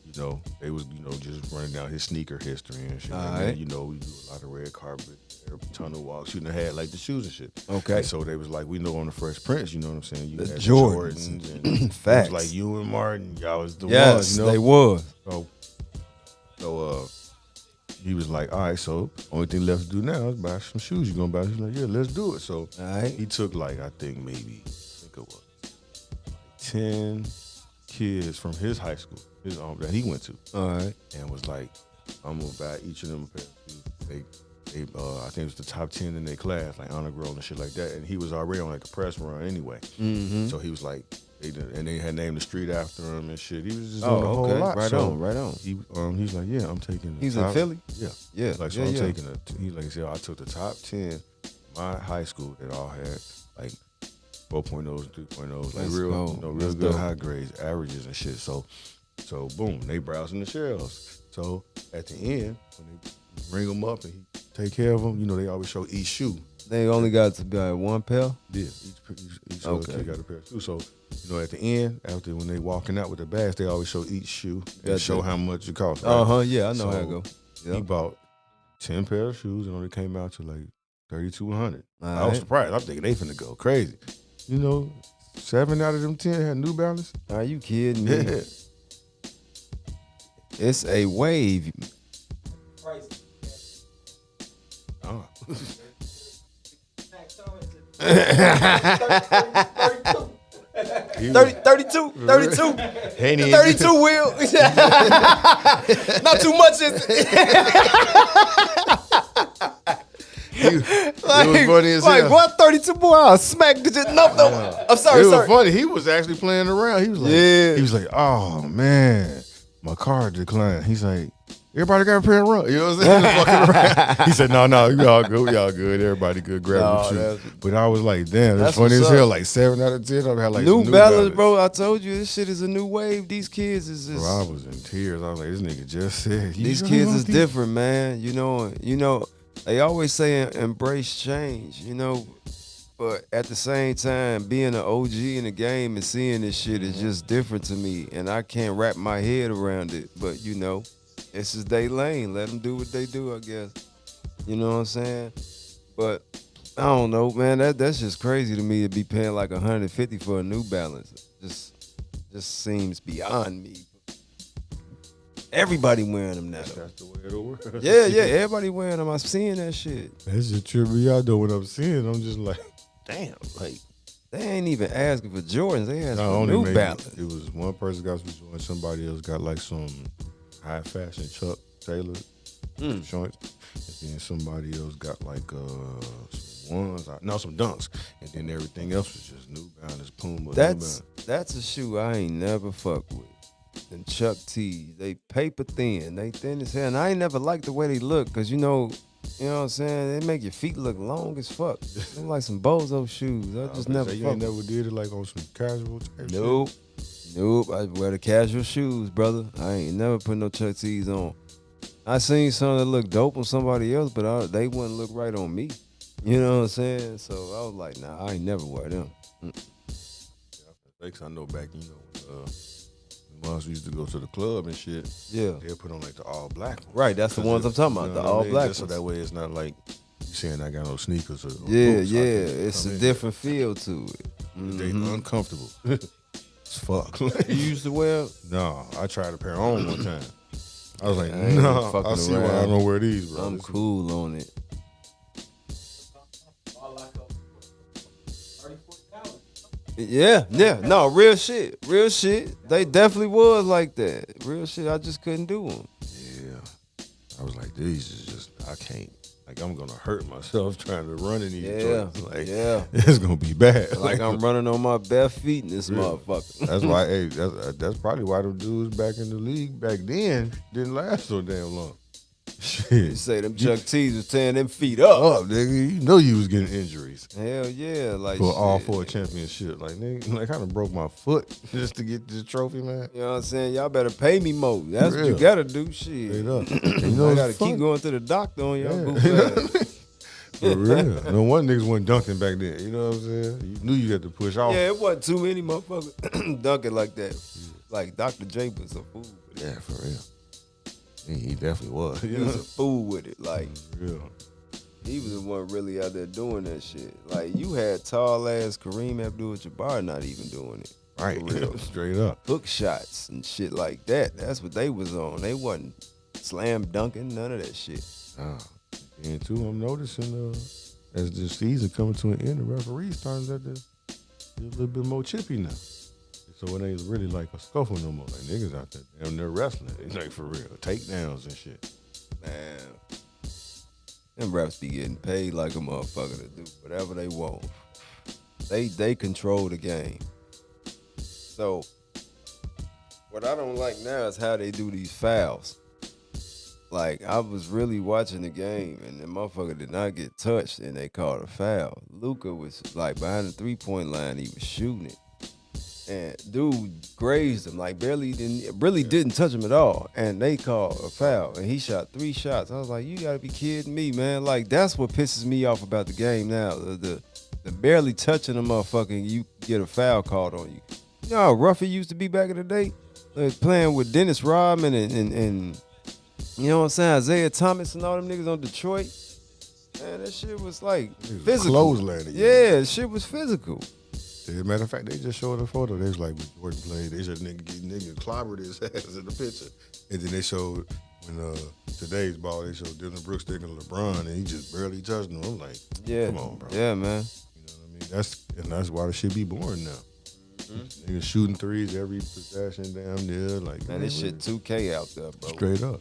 you know, they was, you know, just running down his sneaker history and shit. Right. You know, we do a lot of red carpet, a ton of walks. You know, had like the shoes and shit. Okay. And so they was like, we know on the Fresh Prince, you know what I'm saying? You the had Jordans and facts. It was like you and Martin, y'all was the ones. You know? They was. So he was like, all right, so only thing left to do now is buy some shoes. You gonna buy? He's like, yeah, let's do it. So he took like, I think it was 10 kids from his high school, his that he went to. All right. And was like, I'm gonna buy each of them a pair of shoes. They I think it was the top 10 in their class, like honor roll and shit like that. And he was already on like a press run anyway. Mm-hmm. So he was like, they had named the street after him and shit. He was just on a whole lot. Right so on. He's like, yeah, I'm taking. He's top, in Philly. Yeah. Like so, I'm taking he like said, I took the top 10. My high school that all had like 4.0s, 3.0s, like real good high grades, averages and shit. So boom, they browsing the shelves. So at the end, when they ring them up and he take care of them, you know, they always show each shoe. They only got to buy one pair? Yeah, each kid got a pair of shoes. So, you know, at the end, after when they walking out with the bags, they always show each shoe and show how much it costs. Right? Yeah, I know how it go. Yep. He bought 10 pair of shoes and only came out to like $3,200. I was surprised. I'm thinking they finna go crazy. You know, 7 out of them 10 had New Balance. Are you kidding me? Yeah. It's a wave. Oh. 32 Will. Not too much is it was funny as hell. Like, what 32 boy? I'll smack the no. I'm sorry. It was funny. He was actually playing around. He was like, oh man, my card declined. He's like, Everybody got a pair of run. You know what I'm saying? Just fucking around. He said, no, we all good. We all good. Everybody good. Grab a shoe. But I was like, damn, that's funny as hell. Like 7 out of 10. I've had like New New Balance, bro. I told you this shit is a new wave. These kids is just. Bro, I was in tears. I was like, this nigga just said. These kids is different, man. You know. They always say embrace change. You know. But at the same time, being an OG in the game and seeing this shit is just different to me. And I can't wrap my head around it. But, you know, this is their lane. Let them do what they do, I guess. You know what I'm saying? But I don't know, man. That's just crazy to me to be paying like $150 for a New Balance. Just seems beyond me. Everybody wearing them now. That's the way it'll work. Yeah, everybody wearing them. I'm seeing that shit. That's just tripping me out, though. When I'm seeing, I'm just like, damn, like they ain't even asking for Jordans. They asking for New Balance. It was one person got some Jordans. Somebody else got like some high fashion Chuck Taylor joints, and then somebody else got like some ones. Some Dunks, and then everything else was just New Balance, Puma. That's a shoe I ain't never fucked with. Them Chuck T's, they paper thin, they thin as hell, and I ain't never liked the way they look, cause you know what I'm saying? They make your feet look long as fuck. They like some bozo shoes. I just never. You ain't never did it like on some casual type Nope. I wear the casual shoes, brother. I ain't never put no Chuck T's on. I seen some that look dope on somebody else, but they wouldn't look right on me. You know what I'm saying? So I was like, nah, I ain't never wear them. I know back, when we used to go to the club and shit. Yeah. They'll put on like the all black ones. Right, that's the ones I'm talking about, the all black ones. So that way it's not like you saying I got no sneakers or boots. It's a different feel to it. They uncomfortable. It's fuck. You used to wear? No, I tried a pair on one time. I was like, no, I see why I don't wear these, bro. I'm cool on it. Yeah, no, real shit. They definitely was like that. Real shit, I just couldn't do them. Yeah, I was like, these is just, I can't. Like, I'm gonna hurt myself trying to run in these joints. Like, it's gonna be bad. Like I'm running on my bare feet in this motherfucker. That's why, that's probably why them dudes back in the league back then didn't last so damn long. Shit. You say them Chuck T's was tearing them feet up, nigga. You know you was getting injuries. Hell yeah, like for a championship. Like, nigga, like I done broke my foot just to get this trophy, man. You know what I'm saying? Y'all better pay me more. That's what you gotta do, shit. Straight up. You know, I gotta keep going to the doctor on y'all goof ass. For real. No one niggas wasn't dunking back then. You know what I'm saying? You knew you had to push off. Yeah, it wasn't too many motherfuckers dunking like that. Like Dr. J was a fool. Yeah, for real. He definitely was. He was a fool with it. Like, he was the one really out there doing that shit. Like, you had tall ass Kareem Abdul-Jabbar not even doing it. Right, for real. Straight up. Hook shots and shit like that. That's what they was on. They wasn't slam dunking, none of that shit. And too, I'm noticing as the season coming to an end, the referees starting to get a little bit more chippy now. So it ain't really like a scuffle no more. Like niggas out there, damn, they're wrestling. It's like for real, takedowns and shit. Man, them refs be getting paid like a motherfucker to do whatever they want. They control the game. So what I don't like now is how they do these fouls. Like, I was really watching the game, and the motherfucker did not get touched, and they called a foul. Luka was, like, behind the three-point line. He was shooting it. And dude grazed him, like, really didn't touch him at all. And they called a foul, and he shot 3 shots. I was like, you got to be kidding me, man. Like, that's what pisses me off about the game now. The barely touching a motherfucker, and you get a foul called on you. You know how rough it used to be back in the day? Playing with Dennis Rodman and you know what I'm saying, Isaiah Thomas and all them niggas on Detroit. Man, that shit was like physical. Clotheslining. Yeah, shit was physical. As a matter of fact, they just showed a photo. They was like, when Jordan played, they just nigga clobbered his ass in the picture. And then they showed, when today's ball, they showed Dylan Brooks taking LeBron, and he just barely touched him. I'm like, come on, bro. Yeah, man. You know what I mean? That's why the shit be boring now. Niggas shooting threes every possession down there. Like, man, this shit 2K out there, bro. Straight up.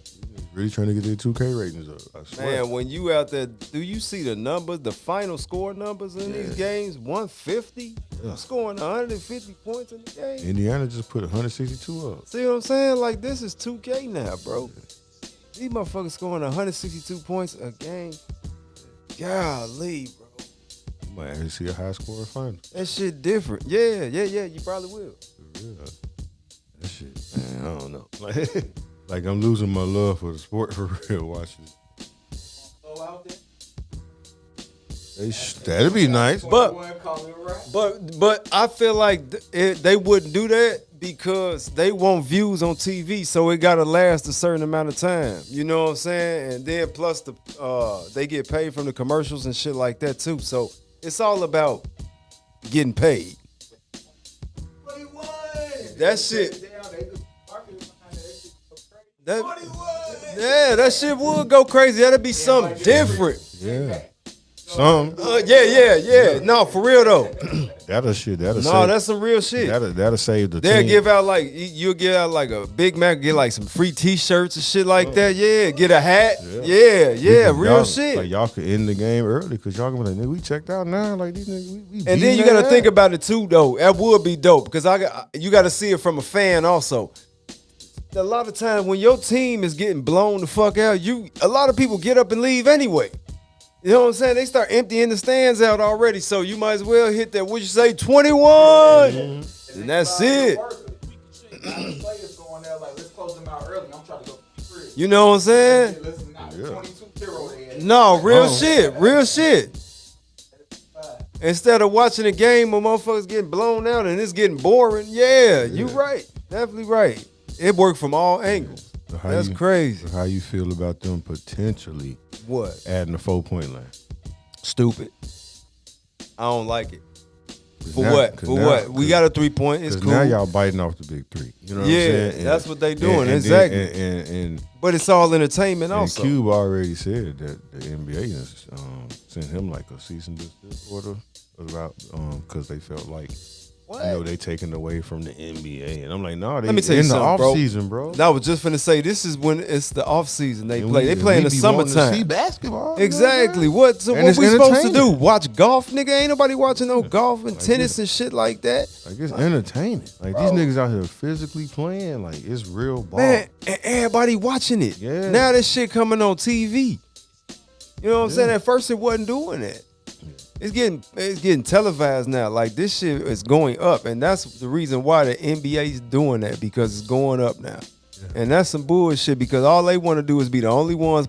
Really trying to get their 2K ratings up. I swear. Man, when you out there, do you see the numbers, the final score numbers in these games? 150? Scoring 150 points in the game. Indiana just put 162 up. See what I'm saying? Like, this is 2K now, bro. These motherfuckers scoring 162 points a game. Golly, bro. You might actually see a high scoring final. That shit different. Yeah. You probably will. Yeah. That shit, man, I don't know. Like I'm losing my love for the sport for real. Watching. Go out there. That'd be nice. But I feel like they wouldn't do that because they want views on TV, so it gotta last a certain amount of time. You know what I'm saying? And then plus they get paid from the commercials and shit like that too. So it's all about getting paid. That shit. That shit would go crazy. That'd be something different. Yeah. Some. Yeah. No, for real though. That'll save. That's some real shit. That'll save the They'll team. give out like you'll give out like a Big Mac, get like some free T-shirts and shit like that. Yeah, get a hat. Yeah, real shit. Like y'all could end the game early because y'all gonna be like, nigga, we checked out now. Like these niggas, we and then you gotta think about it too, though. That would be dope because you gotta see it from a fan also. A lot of times when your team is getting blown the fuck out, a lot of people get up and leave anyway. You know what I'm saying? They start emptying the stands out already, so you might as well hit that. What'd you say, 21? Mm-hmm. And that's it. You know what I'm saying? No, real shit. Instead of watching a game where motherfuckers getting blown out and it's getting boring, you right. Definitely right. It worked from all angles. So that's crazy. So how you feel about them potentially adding a 4-point line? Stupid. I don't like it. For what? We got a 3-point. It's cool. Now y'all biting off the big three. You know what I'm saying? And that's what they doing. Exactly. But it's all entertainment also. Cube already said that the NBA has sent him like a cease and desist order about because they felt like they taking away from the NBA, and I'm like, no, let me tell you in the off season, bro. I was just finna say this is when it's the off season they play. They play in the summertime. See basketball, exactly. You know what we supposed to do? Watch golf, nigga? Ain't nobody watching no golf and tennis and shit like that. Like it's entertaining. Like these niggas out here physically playing. Like it's real ball. Man, and everybody watching it. Yeah. Now this shit coming on TV. You know what I'm saying? At first it wasn't doing that. It's getting televised now. Like this shit is going up, and that's the reason why the NBA is doing that because it's going up now, and that's some bullshit because all they want to do is be the only ones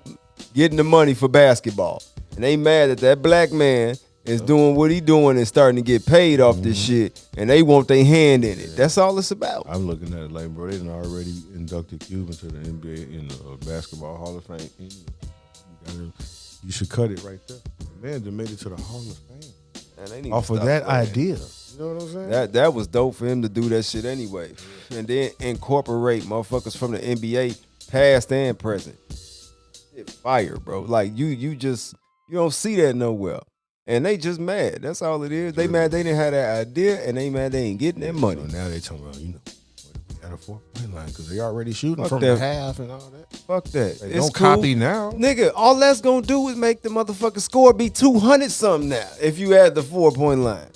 getting the money for basketball, and they mad that that black man is doing what he doing and starting to get paid off this shit, and they want their hand in it. That's all it's about. I'm looking at it like, bro, they done already inducted Cuban to the NBA in the Basketball Hall of Fame. You should cut it right there. The man just made it to the Hall of Fame off of that idea. You know what I'm saying? That was dope for him to do that shit anyway, and then incorporate motherfuckers from the NBA, past and present. Shit fire, bro. Like you don't see that nowhere, and they just mad. That's all it is. They mad they didn't have that idea, and they mad they ain't getting that money. So now they talking about at a 4-point line because they already shooting from the half and all that. Fuck that. They don't copy now. Nigga, all that's gonna do is make the motherfucking score be 200 something now if you add the 4-point line.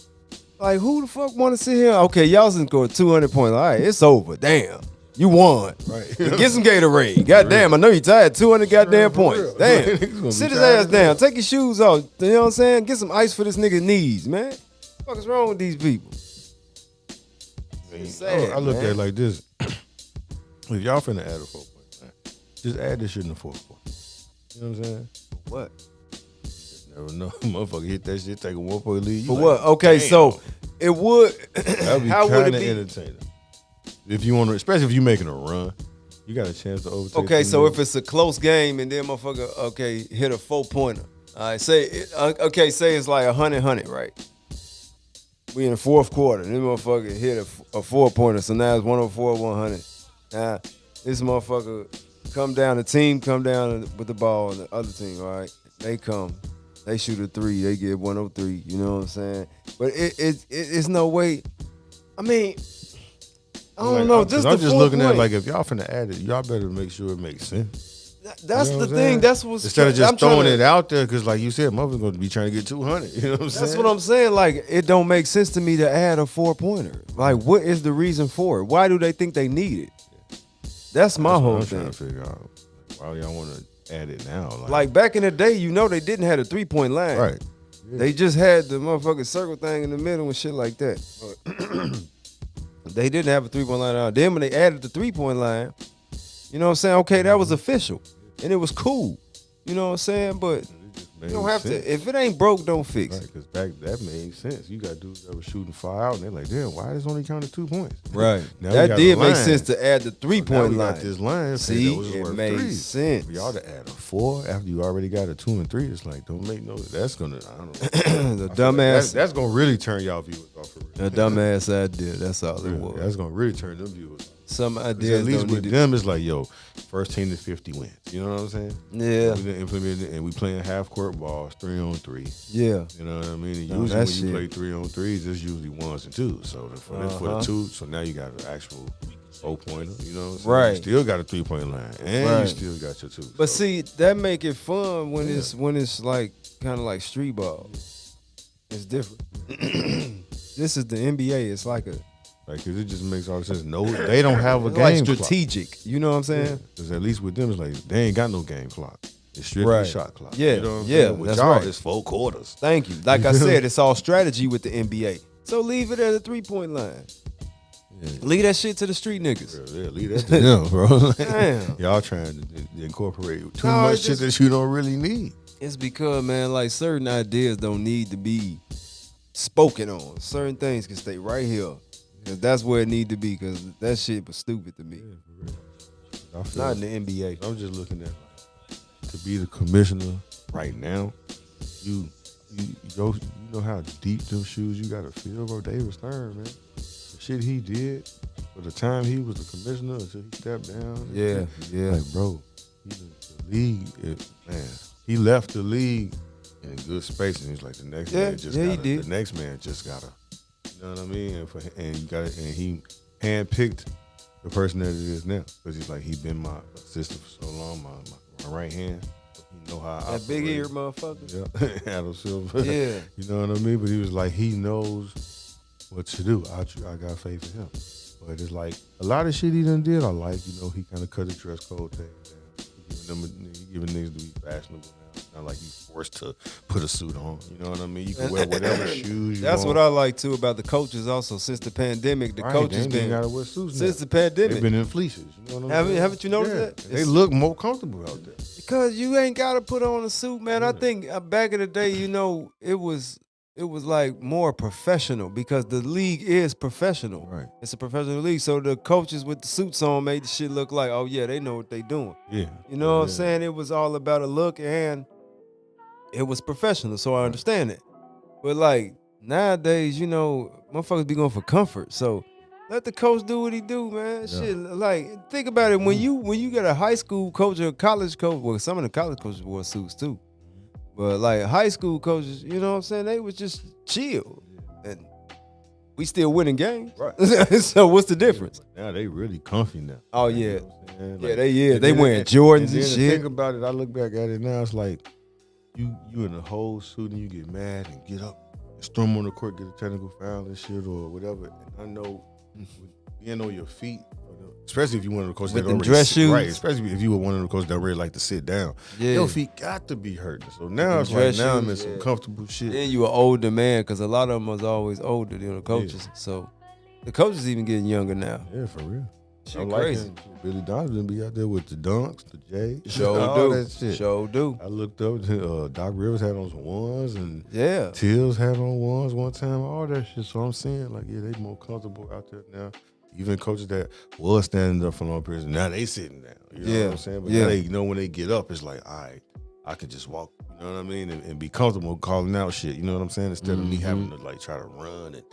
Like, who the fuck wanna sit here? Okay, y'all just score 200 points. All right, it's over. Damn. You won. Right. Get some Gatorade. Goddamn, I know you tired. 200 goddamn points. Damn. Sit his ass down. Take your shoes off. You know what I'm saying? Get some ice for this nigga's knees, man. What the fuck is wrong with these people? Sad, I look at it like this. If y'all finna add a 4-point line, just add this shit in the fourth quarter. You know what I'm saying? What? Never know. Motherfucker hit that shit, take a 1-point lead. For what? Okay, damn. So it would. That'd be kind of entertaining. If you want to, especially if you're making a run, you got a chance to overtake. Okay, so if it's a close game and then motherfucker, hit a 4-pointer. All right, say it's like 100, right? We in the fourth quarter. This motherfucker hit a 4-pointer, so now it's 104-100. Now this motherfucker the team come down with the ball, and the other team, all right? They shoot a 3, they get 103. You know what I'm saying? But it's no way. I mean, I don't know. I'm just looking at it like if y'all finna add it, y'all better make sure it makes sense. That's the thing. That's what's instead of just throwing it out there because, like you said, motherfuckers gonna be trying to get 200. You know what I'm saying? That's what I'm saying. Like it don't make sense to me to add a 4-pointer. Like, what is the reason for it? Why do they think they need it? That's my whole thing. Trying to figure out. why y'all want to add it now? Like back in the day, they didn't have a 3-point line. right. Yeah. They just had the motherfucking circle thing in the middle and shit like that. But they didn't have a 3-point line out. Then when they added the 3-point line, you know what I'm saying? Okay, that was official. And it was cool. You know what I'm saying? But you don't have to. If it ain't broke, don't fix it. Because back that made sense. You got dudes that were shooting 5 out, and they're like, damn, why this only counted 2 points? Right. Now that did make sense to add the 3-point line. line. Got this line. See, that was it worth made 3. sense. For y'all to add a 4 after you already got a 2 and 3, it's like, don't make no. That's gonna. I don't know. The dumbass. That's gonna really turn y'all viewers off. For real. A dumbass idea. That's all it was. That's gonna really turn them viewers off. Some ideas at least don't with need them, it's like, yo, first team to 50 wins. You know what I'm saying? Yeah. We done implemented it, and we playing half court balls, 3-on-3. Yeah. You know what I mean? And No, usually when that you play 3-on-3s, it's usually 1s and 2s. So for the 2, so now you got an actual 4-pointer. You know what I'm saying? Right. You still got a 3-point line, and you still got your 2. But see, that make it fun when it's like kind of like street ball. It's different. This is the NBA. It's like a. Like, cause it just makes all the sense. No, they don't have a It's game like clock. strategic. You know what I'm saying? Because at least with them, it's like they ain't got no game clock. It's strictly Right. shot clock. Yeah, You know what I'm yeah, saying? With that's y'all, right. it's 4 quarters. Thank you. Like I said, it's all strategy with the NBA. So leave it at the 3-point line. Yeah. Leave that shit to the street niggas. Yeah, leave that to them, bro. Damn. Y'all trying to incorporate too No, much it's shit just- that you don't really need. It's because, man, like certain ideas don't need to be spoken on. Certain things can stay right here. Cause that's where it need to be. Cause that shit was stupid to me. I feel Not in the NBA. I'm just looking at like, to be the commissioner right now. You know how deep them shoes you got to fill, bro. David Stern, man. The shit he did for the time he was the commissioner until he stepped down. Yeah, yeah. Like, bro, the league, man, he left the league in a good space, and he's like, the next man just he gotta, did. the next man just gotta, you know what I mean? And you got, and he handpicked the person that it is now, because he's like, he been my assistant for so long, my right hand. He know how I That big operate. ear motherfucker. Yeah, Adam Silver. Yeah. You know what I mean? But he was like, he knows what to do. I got faith in him. But it's like, a lot of shit he done did, I like. You know, he kind of cut the dress code thing down. He giving niggas to be fashionable now. It's not like you forced to put a suit on. You know what I mean? You can wear whatever shoes you That's want. what I like too about the coaches. Also, since the pandemic, the coaches they been gotta wear suits since now. the pandemic. They've been in fleeces. You know what I'm saying? Haven't you noticed that? They look more comfortable out there. Because you ain't gotta put on a suit, man. I think back in the day, it was like more professional because the league is professional. Right. It's a professional league, so the coaches with the suits on made the shit look like, oh yeah, they know what they doing. Yeah. You know what I'm saying? It was all about a look and it was professional, so I understand it. But like nowadays, motherfuckers be going for comfort. So let the coach do what he do, man. Yeah. Shit, like think about it. When you get a high school coach or a college coach, well, some of the college coaches wore suits too. But like high school coaches, you know what I'm saying? They was just chill. And we still winning games. Right. So what's the difference? Now they really comfy now. Oh You yeah. know what I'm saying? Yeah, Like, they and they then- wearing Jordans and then to shit. think about it, I look back at it now, it's like you in a whole suit and you get mad and get up and storm on the court, get a technical foul and shit or whatever. And I know being on your feet, especially if you one of the coaches With that them already dress sit, shoes. right? Especially if you were one of the coaches that really like to sit down. Yeah. Your feet got to be hurting. So now them it's like dress now I'm in shoes, some yeah. comfortable shit. Then you an older man because a lot of them was always older than the coaches. So the coaches even getting younger now. Yeah, for real. Shit I'm crazy. liking Billy Donovan be out there with the dunks, the J's, Sure all do. that shit. Sure do. I looked up, Doc Rivers had on some ones and Yeah. Tills had on ones one time, all that shit. So I'm saying, like, yeah, they more comfortable out there now. Even coaches that was standing up for long periods, now they sitting down. You know what I'm saying? But now they when they get up, it's like, all right, I can just walk, you know what I mean? And be comfortable calling out shit, you know what I'm saying? Instead of me having to, like, try to run and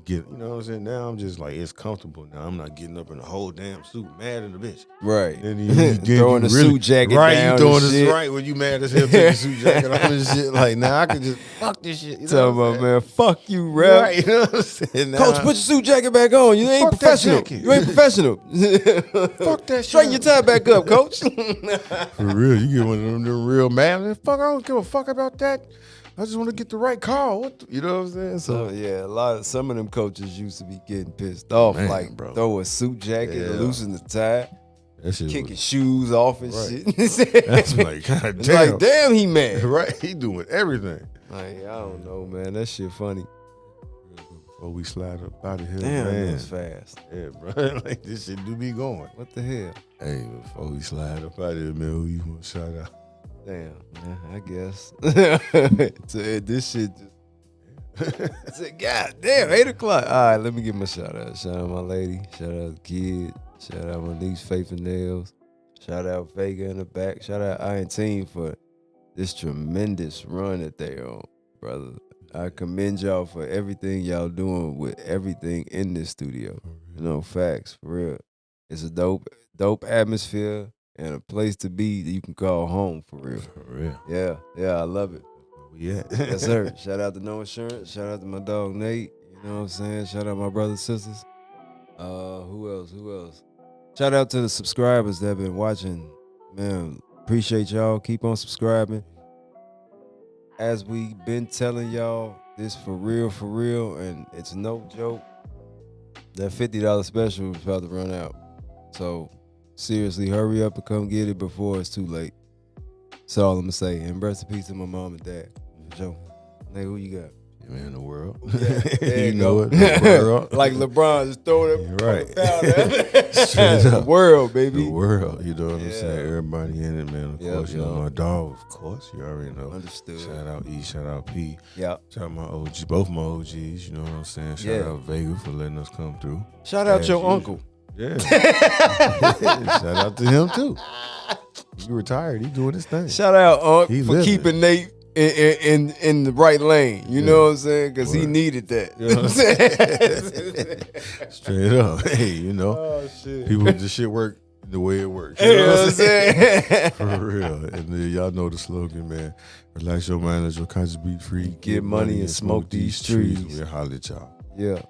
get, you know what I'm saying? Now I'm just like, it's comfortable now. I'm not getting up in a whole damn suit, mad in the bitch. Right. Then you Throwing the suit jacket right, down you throwing and this shit. right when you mad as hell, take the suit jacket off and shit. Like, now I can just fuck this shit. You know Tell what I'm about saying? man, fuck you, rep. Right, you know what I'm saying? Now, Coach, put your suit jacket back on. You ain't Fuck that professional. jacket. You ain't professional. fuck that shit. Straighten your tie back up, coach. For real, you get one of them real mad. Fuck, I don't give a fuck about that. I just want to get the right call. You know what I'm saying? So yeah, some of them coaches used to be getting pissed off, Man, like bro. throw a suit jacket, Yeah. loosen the tie. That shit kicking was, shoes off and Right. shit. that's like, God It's damn. like, damn, he mad. Right, he doing everything. Like, I don't know, man. That shit funny. Before we slide up out of here, Damn, man. that was fast. Yeah, bro. Like, this shit do be going. What the hell? Hey, before we slide up out of here, man, who you want to shout out? Damn, man, I guess. So, this shit just. I said, God damn, 8 o'clock. All right, let me give my shout out. Shout out my lady. Shout out the kid. Shout out my niece, Faith and Nails. Shout out Vega in the back. Shout out Iron Team for this tremendous run that they on, brother. I commend y'all for everything y'all doing with everything in this studio. You know, facts, for real. It's a dope atmosphere and a place to be that you can call home, for real. For real. Yeah, I love it. Where we at? Yes, sir. Shout out to No Insurance. Shout out to my dog Nate. You know what I'm saying? Shout out my brothers and sisters. Who else? Shout out to the subscribers that have been watching. Man, appreciate y'all. Keep on subscribing. As we been telling y'all, this for real, and it's no joke. That $50 special is about to run out. So, seriously, hurry up and come get it before it's too late. That's all I'm going to say. And rest in peace to my mom and dad. For sure. Nigga, who you got? Yeah, man, the world. There you you know go. it. The world. Like LeBron just throwing it Right. Straight up. The world, baby. The world. You know what I'm Yeah. saying? Everybody in it, man. Of Yep, course, you know yep. my dog. Of course, you already know. Understood. Shout out E, shout out P. Yeah. Shout out my OG, both my OGs, you know what I'm saying? Shout Yeah. out Vega for letting us come through. Shout out As your usual. uncle. Yeah. Shout out to him too. He retired. He doing his thing. Shout out Unc He for living. keeping Nate in the right lane. You know what I'm saying? Because he Word. needed that. You know what I'm saying? Straight up. Hey, you know, Oh shit. people, the shit work the way it works. You know what I'm saying? For real. And then y'all know the slogan, man. Relax your mind, let your conscience be free. Get money and smoke these trees. We'll holler at y'all. Yeah.